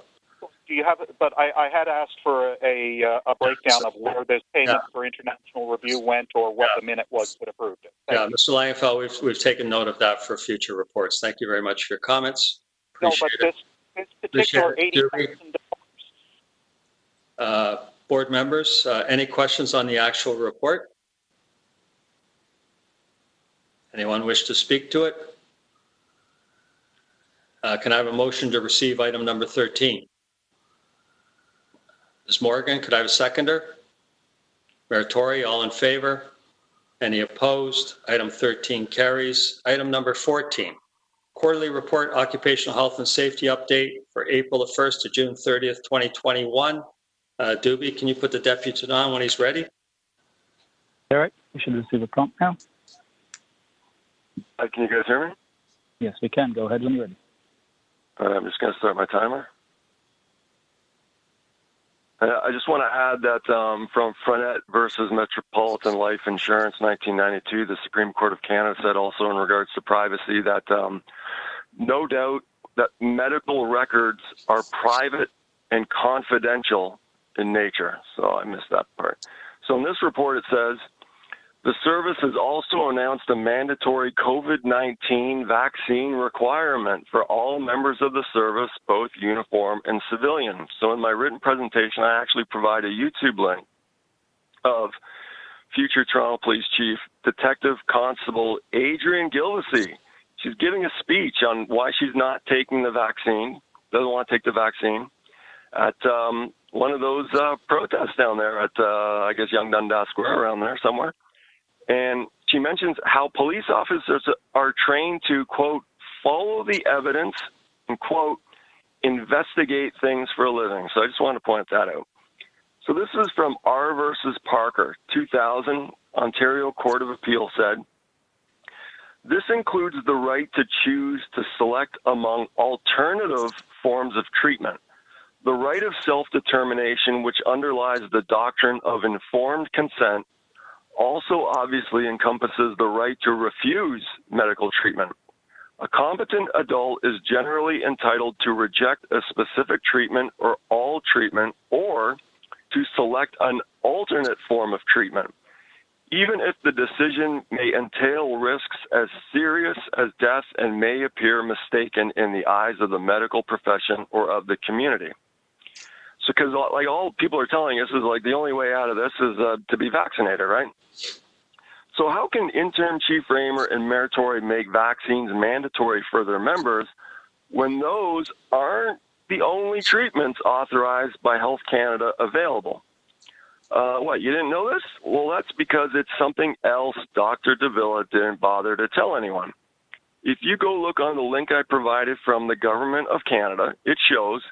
Do you have? But I had asked for a breakdown of where this payment for international review went, or what the minute was that approved it. Thank you. Mr. Langefeld, we've taken note of that for future reports. Thank you very much for your comments. Appreciate this particular $80,000. Board members, any questions on the actual report? Anyone wish to speak to it? Can I have a motion to receive item number 13? Ms. Morgan, could I have a seconder? Meritorious, all in favor? Any opposed? Item 13 carries. Item number 14, quarterly report, occupational health and safety update for April the 1st to June 30th, 2021. Doobie, can you put the deputant on when he's ready? All right, we should receive a prompt now. Can you guys hear me? Yes, we can. Go ahead when you're ready. All right, I'm just going to start my timer. I just want to add that from Frenette versus Metropolitan Life Insurance, 1992, the Supreme Court of Canada said also in regards to privacy that no doubt that medical records are private and confidential in nature. So I missed that part. So in this report it says, The service has also announced a mandatory COVID-19 vaccine requirement for all members of the service, both uniform and civilian. So in my written presentation, I actually provide a YouTube link of future Toronto Police Chief Detective Constable Adrian Gilvesy. She's giving a speech on why she's not taking the vaccine, doesn't want to take the vaccine, at one of those protests down there at, I guess, Yonge Dundas Square, around there somewhere. And she mentions how police officers are trained to, quote, follow the evidence and, quote, investigate things for a living. So I just want to point that out. So this is from R versus Parker, 2000, Ontario Court of Appeal said, this includes the right to choose to select among alternative forms of treatment. The right of self-determination, which underlies the doctrine of informed consent, also obviously encompasses the right to refuse medical treatment. A competent adult is generally entitled to reject a specific treatment or all treatment, or to select an alternate form of treatment, even if the decision may entail risks as serious as death and may appear mistaken in the eyes of the medical profession or of the community. So, because like all people are telling us is like the only way out of this is to be vaccinated, right? So how can Interim Chief Raymer and Meritorious make vaccines mandatory for their members when those aren't the only treatments authorized by Health Canada available? What, you didn't know this? Well, that's because it's something else Dr. Davila didn't bother to tell anyone. If you go look on the link I provided from the Government of Canada, it shows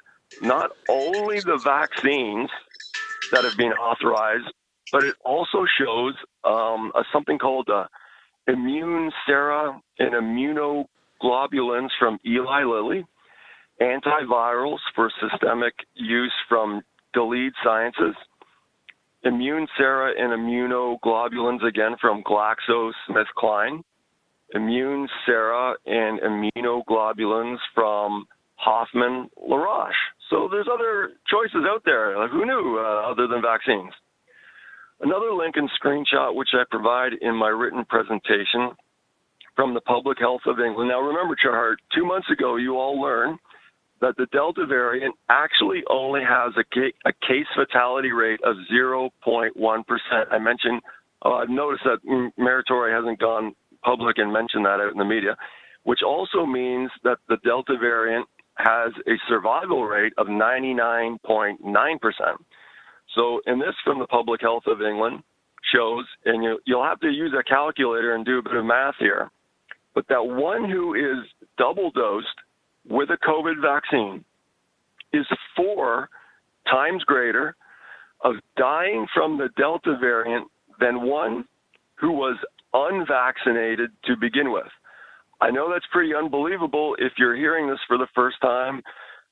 not only the vaccines that have been authorized, but it also shows something called immune sera and immunoglobulins from Eli Lilly, antivirals for systemic use from Gilead Sciences, immune sera and immunoglobulins again from GlaxoSmithKline, immune sera and immunoglobulins from Hoffman La Roche. So there's other choices out there. Like, who knew other than vaccines? Another link and screenshot, which I provide in my written presentation from the Public Health of England. Now, remember, Chahart, 2 months ago, you all learned that the Delta variant actually only has a case fatality rate of 0.1%. I mentioned, I've noticed that Meritorious hasn't gone public and mentioned that out in the media, which also means that the Delta variant has a survival rate of 99.9%. So in this from the Public Health of England shows, and you'll have to use a calculator and do a bit of math here, but that one who is double dosed with a COVID vaccine is 4 times greater of dying from the Delta variant than one who was unvaccinated to begin with. I know that's pretty unbelievable if you're hearing this for the first time.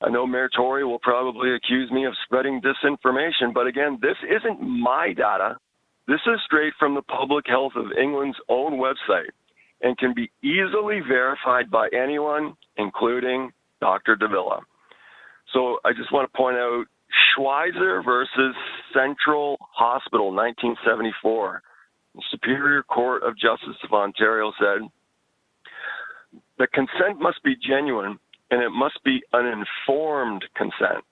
I know Meritorious will probably accuse me of spreading disinformation, but again, this isn't my data. This is straight from the Public Health of England's own website and can be easily verified by anyone, including Dr. Davila. So I just want to point out Schweizer versus Central Hospital, 1974. The Superior Court of Justice of Ontario said, the consent must be genuine and it must be an informed consent.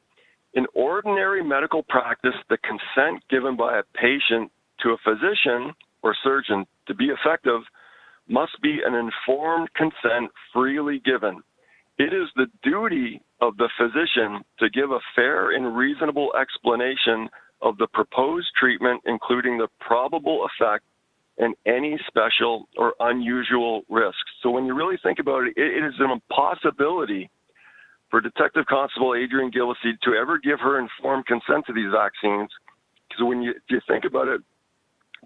In ordinary medical practice, the consent given by a patient to a physician or surgeon to be effective must be an informed consent freely given. It is the duty of the physician to give a fair and reasonable explanation of the proposed treatment, including the probable effect and any special or unusual risks. So when you really think about it, it is an impossibility for Detective Constable Adrian Gilvesy to ever give her informed consent to these vaccines. Because when you think about it,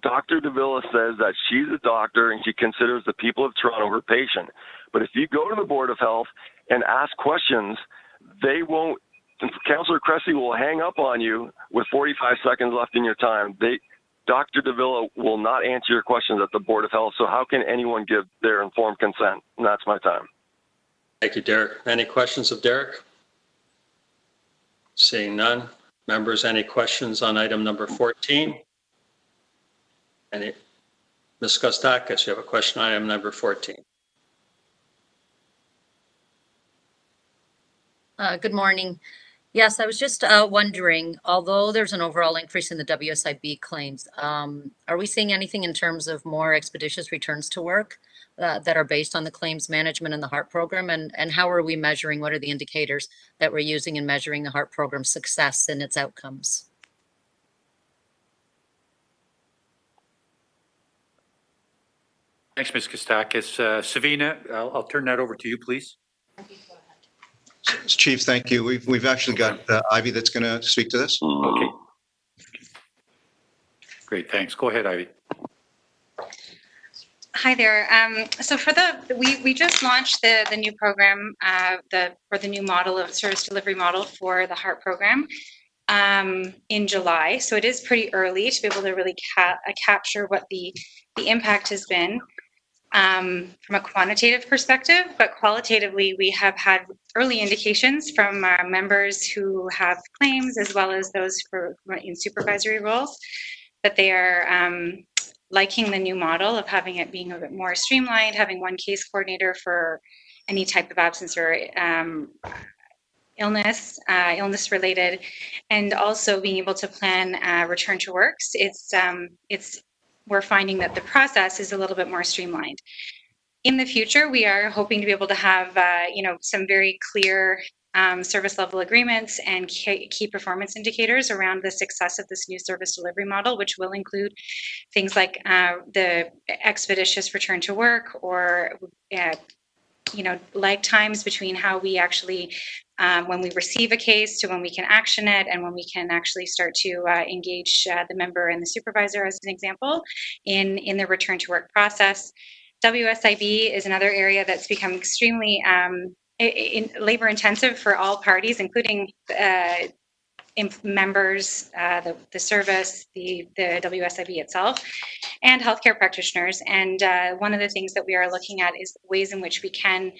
Dr. Davila says that she's a doctor and she considers the people of Toronto her patient. But if you go to the Board of Health and ask questions, they won't, Councillor Cressy will hang up on you with 45 seconds left in your time. Dr. Davila will not answer your questions at the Board of Health, so how can anyone give their informed consent? And that's my time. Thank you, Derek. Any questions of Derek? Seeing none. Members, any questions on item number 14? Ms. Kostakis, you have a question on item number 14. Good morning. Yes, I was just wondering, although there's an overall increase in the WSIB claims, are we seeing anything in terms of more expeditious returns to work that are based on the claims management and the HART program? And how are we measuring? What are the indicators that we're using in measuring the HART program's success and its outcomes? Thanks, Ms. Kostakis. Savina, I'll turn that over to you, please. Chief, thank you. We've actually got Ivy that's going to speak to this. Okay. Great, thanks. Go ahead, Ivy. Hi there. So for we just launched the new program, for the new model of service delivery model for the HART program in July. So it is pretty early to be able to really capture what the impact has been. From a quantitative perspective, but qualitatively, we have had early indications from our members who have claims, as well as those in supervisory roles, that they are liking the new model of having it being a bit more streamlined, having one case coordinator for any type of absence or illness related, and also being able to plan return to works. We're finding that the process is a little bit more streamlined. In the future, we are hoping to be able to have, some very clear service level agreements and key performance indicators around the success of this new service delivery model, which will include things like the expeditious return to work, or lag times between how we actually, when we receive a case to when we can action it, and when we can actually start to engage the member and the supervisor, as an example, in the return to work process. WSIB is another area that's become extremely labor intensive for all parties, including members, the service, the WSIB itself, and healthcare practitioners. And one of the things that we are looking at is ways in which we can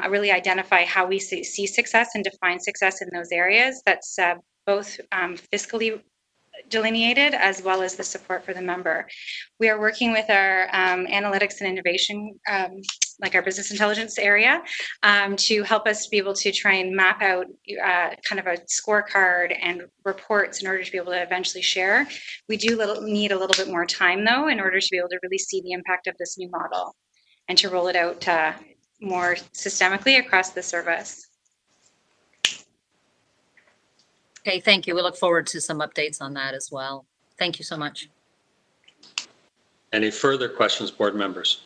really identify how we see success and define success in those areas. That's both fiscally delineated, as well as the support for the member. We are working with our analytics and innovation, like our business intelligence area, to help us be able to try and map out kind of a scorecard and reports in order to be able to eventually share. We do need a little bit more time, though, in order to be able to really see the impact of this new model and to roll it out more systemically across the service. Okay, thank you. We look forward to some updates on that as well. Thank you so much. Any further questions, board members?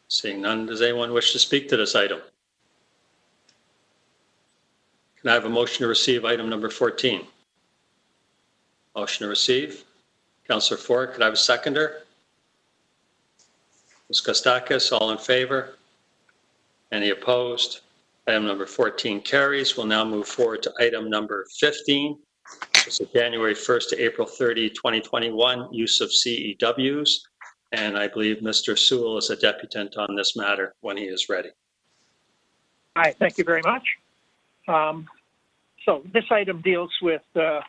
Seeing none, does anyone wish to speak to this item? Can I have a motion to receive item number 14? Motion to receive. Councillor Ford, could I have a seconder? Ms. Kostakis, all in favor? Any opposed? Item number 14 carries. We'll now move forward to item number 15. It's a January 1st to April 30, 2021 use of CEWs. And I believe Mr. Sewell is a deputant on this matter when he is ready. Hi, thank you very much. So this item deals with the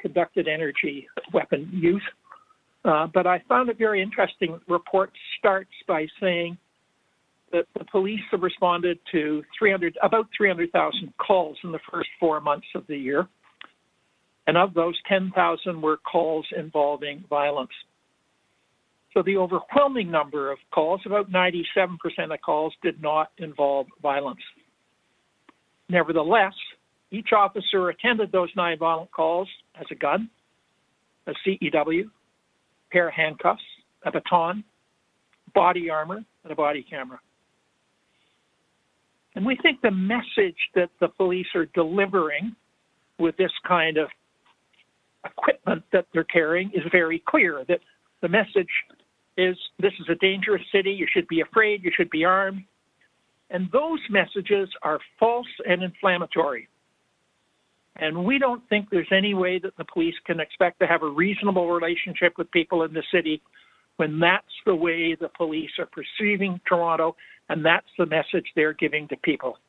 conducted energy weapon use. But I found it very interesting. The report starts by saying that the police have responded to about 300,000 calls in the first 4 months of the year. And of those, 10,000 were calls involving violence. So the overwhelming number of calls, about 97% of calls, did not involve violence. Nevertheless, each officer attended those non-violent calls as a gun, a CEW, a pair of handcuffs, a baton, body armor, and a body camera. And we think the message that the police are delivering with this kind of equipment that they're carrying is very clear, that the message is, this is a dangerous city, you should be afraid, you should be armed. And those messages are false and inflammatory. And we don't think there's any way that the police can expect to have a reasonable relationship with people in the city when that's the way the police are perceiving Toronto, and that's the message they're giving to people.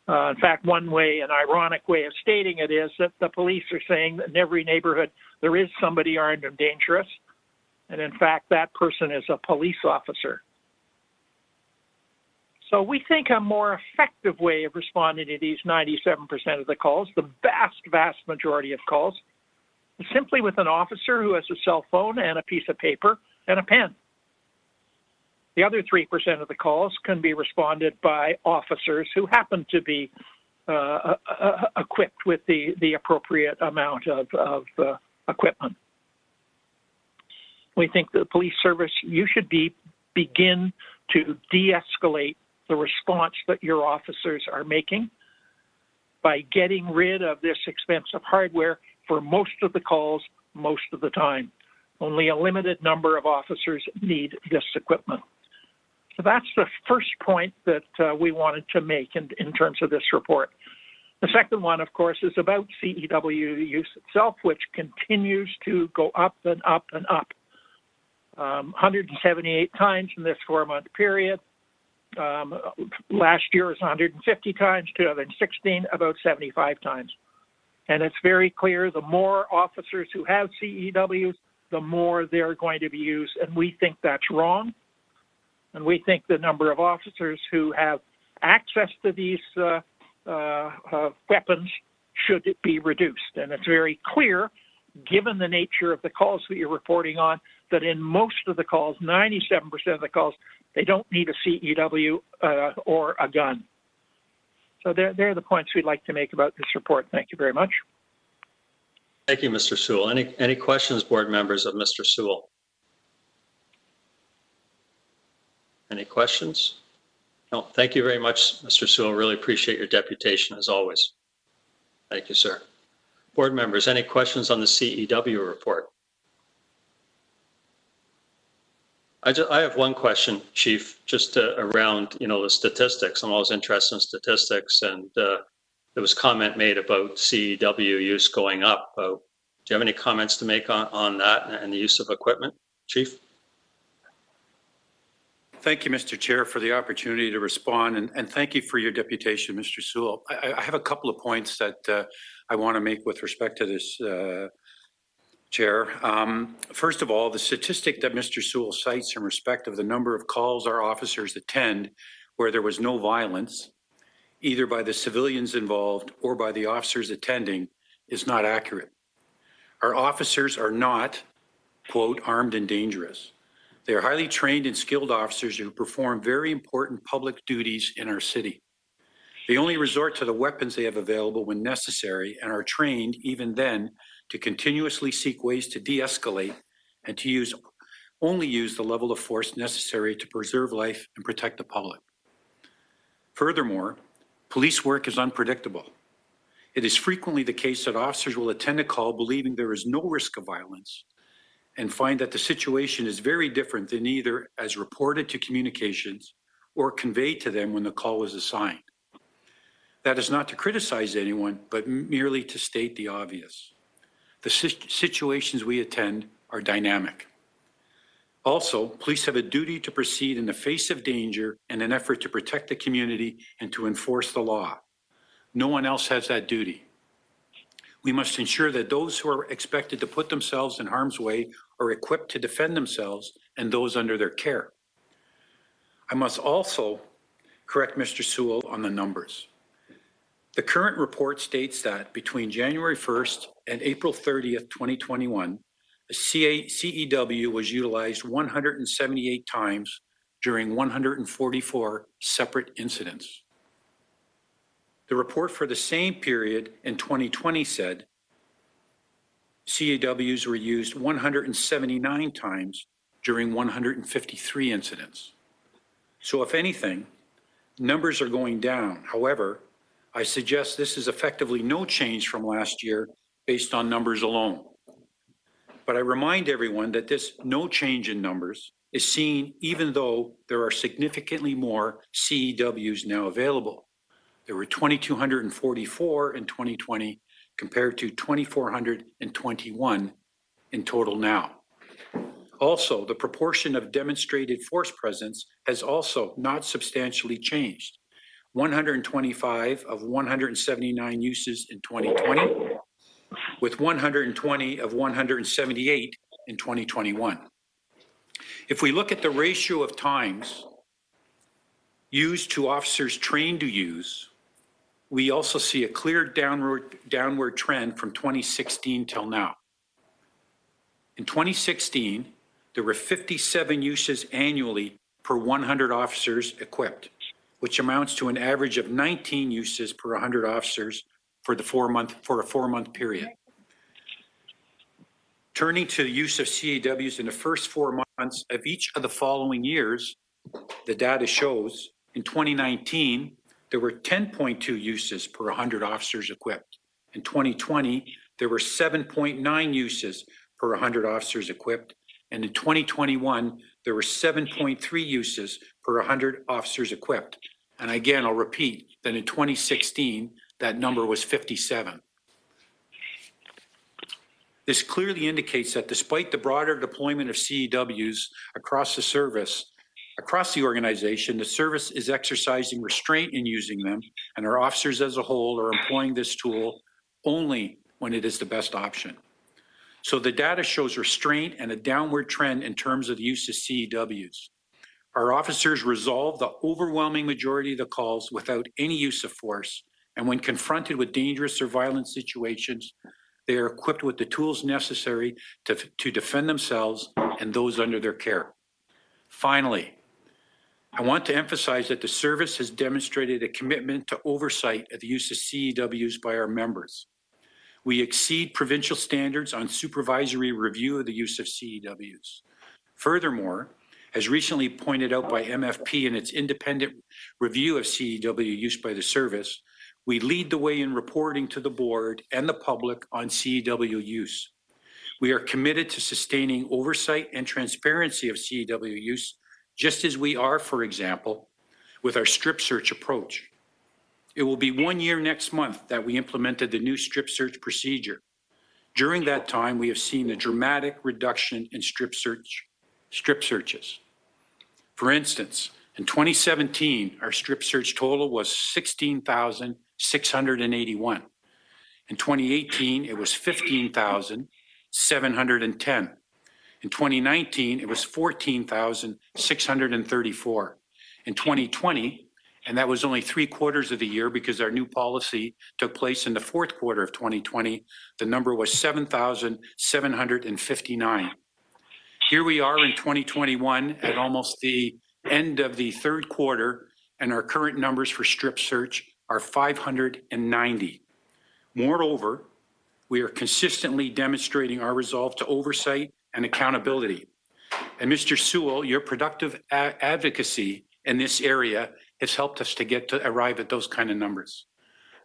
In fact, one way, an ironic way of stating it is that the police are saying that in every neighborhood there is somebody armed and dangerous, And in fact, that person is a police officer. So we think a more effective way of responding to these 97% of the calls, the vast, vast majority of calls, is simply with an officer who has a cell phone and a piece of paper and a pen. The other 3% of the calls can be responded by officers who happen to be equipped with the appropriate amount of equipment. We think the police service, you should begin to de-escalate the response that your officers are making by getting rid of this expensive hardware for most of the calls, most of the time. Only a limited number of officers need this equipment. So that's the first point that we wanted to make in terms of this report. The second one, of course, is about CEW use itself, which continues to go up and up and up. 178 times in this 4-month period. Last year was 150 times, 2016 about 75 times. And it's very clear the more officers who have CEWs, the more they're going to be used. And we think that's wrong. And we think the number of officers who have access to these weapons should be reduced. And it's very clear, given the nature of the calls that you're reporting on, that in most of the calls, 97% of the calls, they don't need a CEW or a gun. So they're the points we'd like to make about this report. Thank you very much. Thank you, Mr. Sewell. Any questions, board members, of Mr. Sewell? Any questions? No, thank you very much, Mr. Sewell. Really appreciate your deputation as always. Thank you, sir. Board members, any questions on the CEW report? I have one question, Chief, just around, the statistics. I'm always interested in statistics, and there was comment made about CEW use going up. Do you have any comments to make on that and the use of equipment, Chief? Thank you, Mr. Chair, for the opportunity to respond, and thank you for your deputation, Mr. Sewell. I have a couple of points that I want to make with respect to this, Chair. First of all, the statistic that Mr. Sewell cites in respect of the number of calls our officers attend where there was no violence, either by the civilians involved or by the officers attending, is not accurate. Our officers are not, quote, armed and dangerous. They are highly trained and skilled officers who perform very important public duties in our city. They only resort to the weapons they have available when necessary and are trained, even then, to continuously seek ways to de-escalate and to only use the level of force necessary to preserve life and protect the public. Furthermore, police work is unpredictable. It is frequently the case that officers will attend a call believing there is no risk of violence and find that the situation is very different than either as reported to communications or conveyed to them when the call was assigned. That is not to criticize anyone, but merely to state the obvious. The situations we attend are dynamic. Also, police have a duty to proceed in the face of danger in an effort to protect the community and to enforce the law. No one else has that duty. We must ensure that those who are expected to put themselves in harm's way are equipped to defend themselves and those under their care. I must also correct Mr. Sewell on the numbers. The current report states that between January 1st and April 30th, 2021, a CEW was utilized 178 times during 144 separate incidents. The report for the same period in 2020 said CEWs were used 179 times during 153 incidents. So if anything, numbers are going down. However, I suggest this is effectively no change from last year based on numbers alone. But I remind everyone that this no change in numbers is seen even though there are significantly more CEWs now available. There were 2,244 in 2020 compared to 2,421 in total now. Also, the proportion of demonstrated force presence has also not substantially changed. 125 of 179 uses in 2020, with 120 of 178 in 2021. If we look at the ratio of times used to officers trained to use, we also see a clear downward trend from 2016 till now. In 2016, there were 57 uses annually per 100 officers equipped, which amounts to an average of 19 uses per 100 officers for a 4-month period. Turning to the use of CAWs in the first 4 months of each of the following years, the data shows in 2019, there were 10.2 uses per 100 officers equipped. In 2020, there were 7.9 uses per 100 officers equipped. And in 2021, there were 7.3 uses per 100 officers equipped. And again, I'll repeat that in 2016, that number was 57. This clearly indicates that despite the broader deployment of CEWs across the service, across the organization, the service is exercising restraint in using them, and our officers as a whole are employing this tool only when it is the best option. So the data shows restraint and a downward trend in terms of the use of CEWs. Our officers resolve the overwhelming majority of the calls without any use of force, and when confronted with dangerous or violent situations, they are equipped with the tools necessary to defend themselves and those under their care. Finally, I want to emphasize that the service has demonstrated a commitment to oversight of the use of CEWs by our members. We exceed provincial standards on supervisory review of the use of CEWs. Furthermore, as recently pointed out by MFP in its independent review of CEW use by the service, we lead the way in reporting to the board and the public on CEW use. We are committed to sustaining oversight and transparency of CEW use, just as we are, for example, with our strip search approach. It will be 1 year next month that we implemented the new strip search procedure. During that time, we have seen a dramatic reduction in strip searches. For instance, in 2017, our strip search total was 16,681. In 2018, it was 15,710. In 2019, it was 14,634. In 2020, and that was only 3/4 of the year because our new policy took place in the 4th quarter of 2020, the number was 7,759. Here we are in 2021 at almost the end of the 3rd quarter, and our current numbers for strip search are 590. Moreover, we are consistently demonstrating our resolve to oversight and accountability. And Mr. Sewell, your productive advocacy in this area has helped us to arrive at those kind of numbers.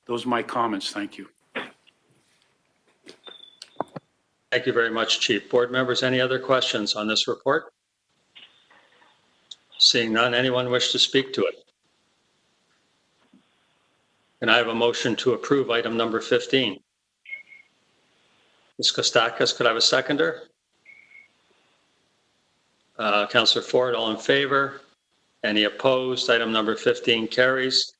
Those are my comments. Thank you. Thank you very much, Chief. Board members, any other questions on this report? Seeing none, anyone wish to speak to it? Can I have a motion to approve item number 15? Ms. Kostakis, could I have a seconder? Councillor Ford, all in favor? Any opposed? Item number 15 carries.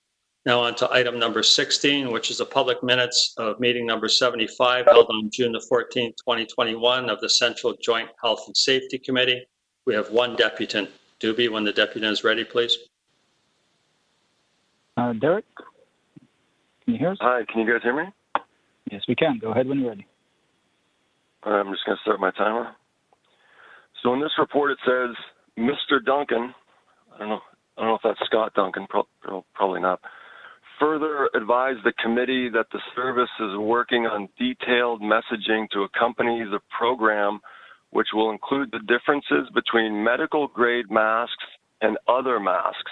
Now on to item number 16, which is the public minutes of meeting number 75 held on June the 14th, 2021 of the Central Joint Health and Safety Committee. We have one deputant. Doobie, when the deputant is ready, please. Derek, can you hear us? Hi, can you guys hear me? Yes, we can. Go ahead when you're ready. All right, I'm just going to start my timer. So in this report, it says, Mr. Duncan, I don't know if that's Scott Duncan, probably not, further advised the committee that the service is working on detailed messaging to accompany the program, which will include the differences between medical grade masks and other masks.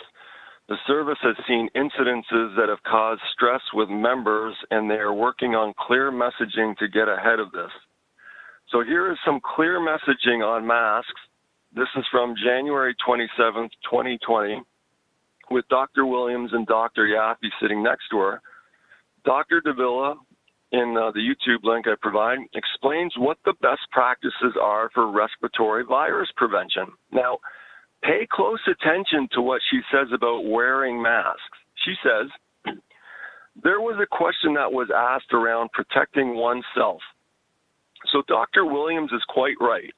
The service has seen incidences that have caused stress with members, and they are working on clear messaging to get ahead of this. So here is some clear messaging on masks. This is from January 27th, 2020, with Dr. Williams and Dr. Yaffe sitting next to her. Dr. Davila, in the YouTube link I provide, explains what the best practices are for respiratory virus prevention. Now, pay close attention to what she says about wearing masks. She says, there was a question that was asked around protecting oneself. So Dr. Williams is quite right.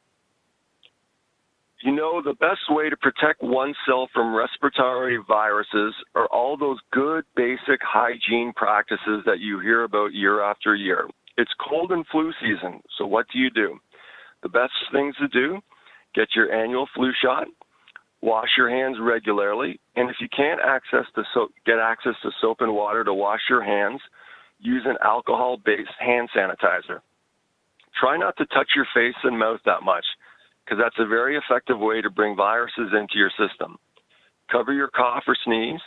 You know, the best way to protect oneself from respiratory viruses are all those good basic hygiene practices that you hear about year after year. It's cold and flu season, so what do? The best things to do, get your annual flu shot, wash your hands regularly, and if you can't get access to soap and water to wash your hands, use an alcohol-based hand sanitizer. Try not to touch your face and mouth that much, because that's a very effective way to bring viruses into your system. Cover your cough or sneeze,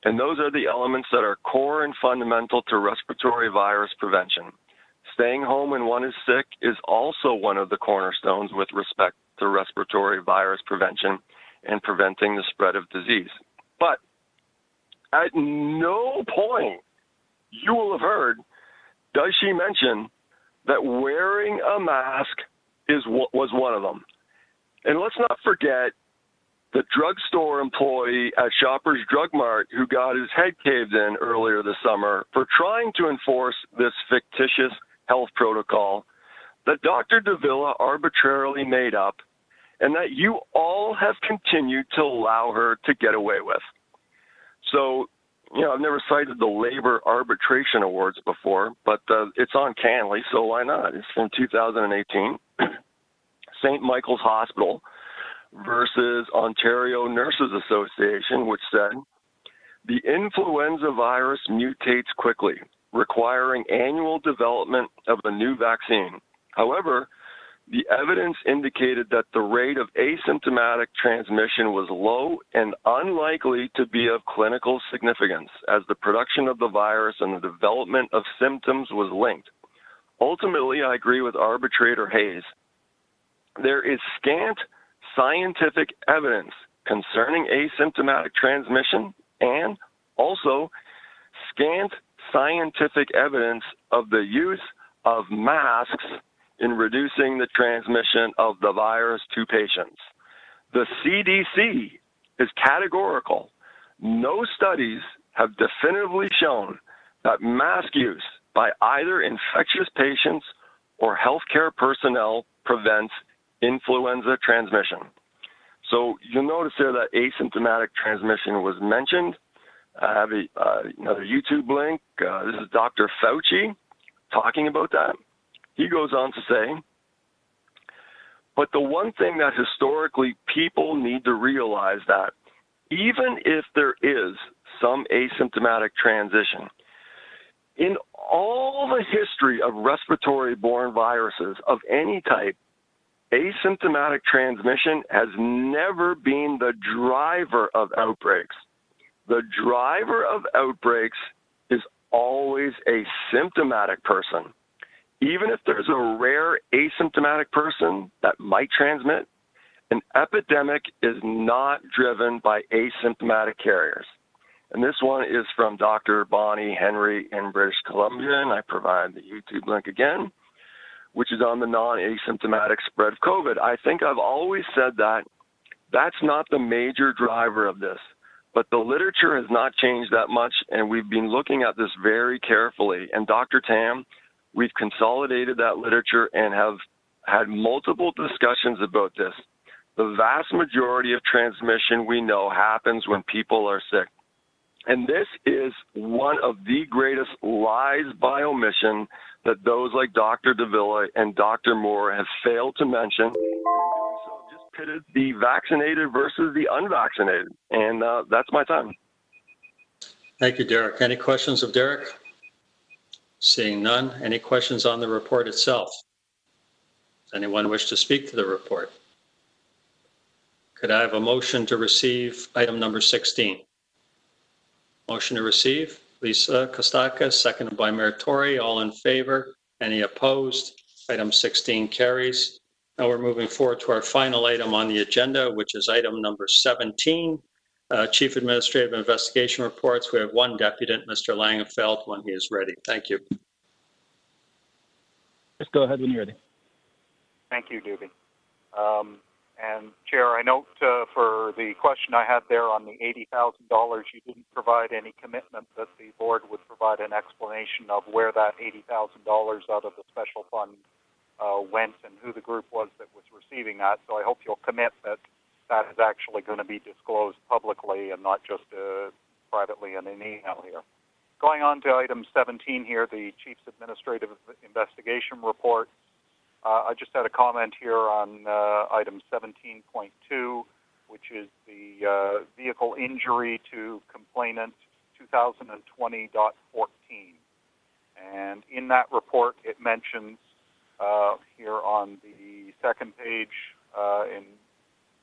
and those are the elements that are core and fundamental to respiratory virus prevention. Staying home when one is sick is also one of the cornerstones with respect to respiratory virus prevention and preventing the spread of disease. But at no point you will have heard, does she mention that wearing a mask was one of them. And let's not forget the drugstore employee at Shoppers Drug Mart who got his head caved in earlier this summer for trying to enforce this fictitious health protocol that Dr. Davila arbitrarily made up and that you all have continued to allow her to get away with. So, you know, I've never cited the Labor Arbitration Awards before, but it's uncannily, so why not? It's from 2018. St. Michael's Hospital versus Ontario Nurses Association, which said, the influenza virus mutates quickly, requiring annual development of a new vaccine. However, the evidence indicated that the rate of asymptomatic transmission was low and unlikely to be of clinical significance, as the production of the virus and the development of symptoms was linked. Ultimately, I agree with arbitrator Hayes. There is scant scientific evidence concerning asymptomatic transmission and also scant scientific evidence of the use of masks in reducing the transmission of the virus to patients. The CDC is categorical. No studies have definitively shown that mask use by either infectious patients or healthcare personnel prevents influenza transmission. So you'll notice there that asymptomatic transmission was mentioned. I have another YouTube link. This is Dr. Fauci talking about that. He goes on to say, but the one thing that historically people need to realize that even if there is some asymptomatic transition, in all the history of respiratory-borne viruses of any type, asymptomatic transmission has never been the driver of outbreaks. The driver of outbreaks is always a symptomatic person. Even if there's a rare asymptomatic person that might transmit, an epidemic is not driven by asymptomatic carriers. And this one is from Dr. Bonnie Henry in British Columbia, and I provide the YouTube link again, which is on the non-asymptomatic spread of COVID. I think I've always said that that's not the major driver of this, but the literature has not changed that much, and we've been looking at this very carefully. And Dr. Tam, we've consolidated that literature and have had multiple discussions about this. The vast majority of transmission we know happens when people are sick. And this is one of the greatest lies by omission that those like Dr. Davila and Dr. Moore have failed to mention. So just pitted the vaccinated versus the unvaccinated. And that's my time. Thank you, Derek. Any questions of Derek? Seeing none. Any questions on the report itself? Does anyone wish to speak to the report? Could I have a motion to receive item number 16? Motion to receive, Lisa Kostakis, seconded by Meritori. All in favor? Any opposed? Item 16 carries. Now we're moving forward to our final item on the agenda, which is item number 17, Chief Administrative Investigation Reports. We have one deputant, Mr. Langenfeld, when he is ready. Thank you. Just go ahead when you're ready. Thank you, Doobie. And Chair, I note for the question I had there on the $80,000, you didn't provide any commitment that the board would provide an explanation of where that $80,000 out of the special fund went and who the group was that was receiving that. So I hope you'll commit that that is actually going to be disclosed publicly and not just privately in an email here. Going on to item 17 here, the Chief's Administrative Investigation Report. I just had a comment here on item 17.2, which is the vehicle injury to complainant 2020.14. And in that report, it mentions here on the second page, in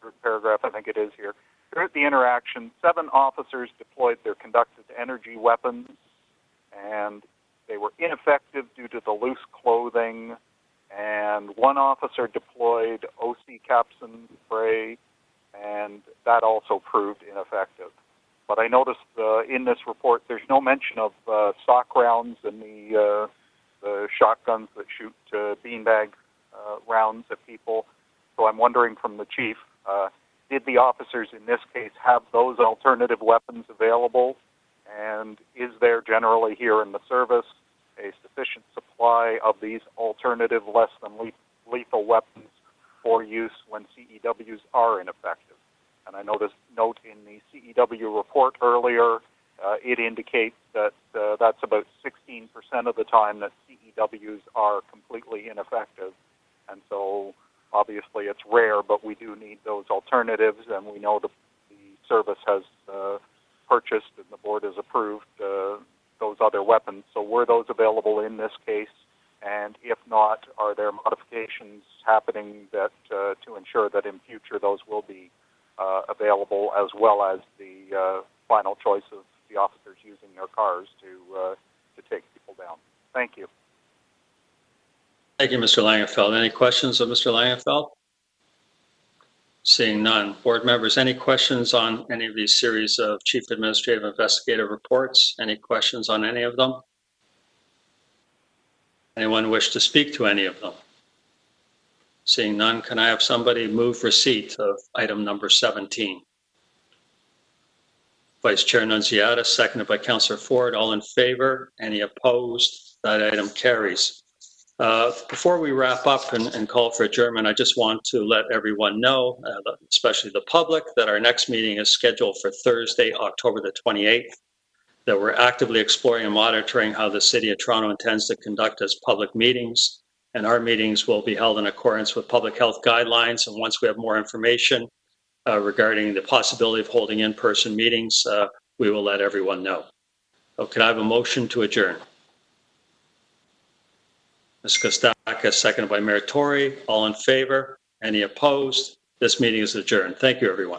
third paragraph, I think it is here, during the interaction, 7 officers deployed their conducted energy weapons, and they were ineffective due to the loose clothing, and 1 officer deployed OC capsin spray, and that also proved ineffective. But I noticed in this report there's no mention of stock rounds and the shotguns that shoot beanbag rounds at people. So I'm wondering from the chief, did the officers in this case have those alternative weapons available? And is there generally here in the service a sufficient supply of these alternative less than lethal weapons for use when CEWs are ineffective? And I noticed note in the CEW report earlier, it indicates that that's about 16% of the time that CEWs are completely ineffective. And so obviously it's rare, but we do need those alternatives, and we know the service has purchased and the board has approved those other weapons. So were those available in this case? And if not, are there modifications happening that to ensure that in future those will be available, as well as the final choice of the officers using their cars to take people down? Thank you. Thank you, Mr. Langenfeld. Any questions of Mr. Langenfeld? Seeing none. Board members, any questions on any of these series of Chief Administrative Investigative reports? Any questions on any of them? Anyone wish to speak to any of them? Seeing none, can I have somebody move receipt of item number 17? Vice Chair Nunziata, seconded by Councillor Ford. All in favor? Any opposed? That item carries. Before we wrap up and call for adjournment, I just want to let everyone know, especially the public, that our next meeting is scheduled for Thursday, October the 28th, that we're actively exploring and monitoring how the City of Toronto intends to conduct its public meetings, and our meetings will be held in accordance with public health guidelines. And once we have more information regarding the possibility of holding in-person meetings, we will let everyone know. So can I have a motion to adjourn? Ms. Kostaka, seconded by Mayor Tory. All in favor? Any opposed? This meeting is adjourned. Thank you, everyone.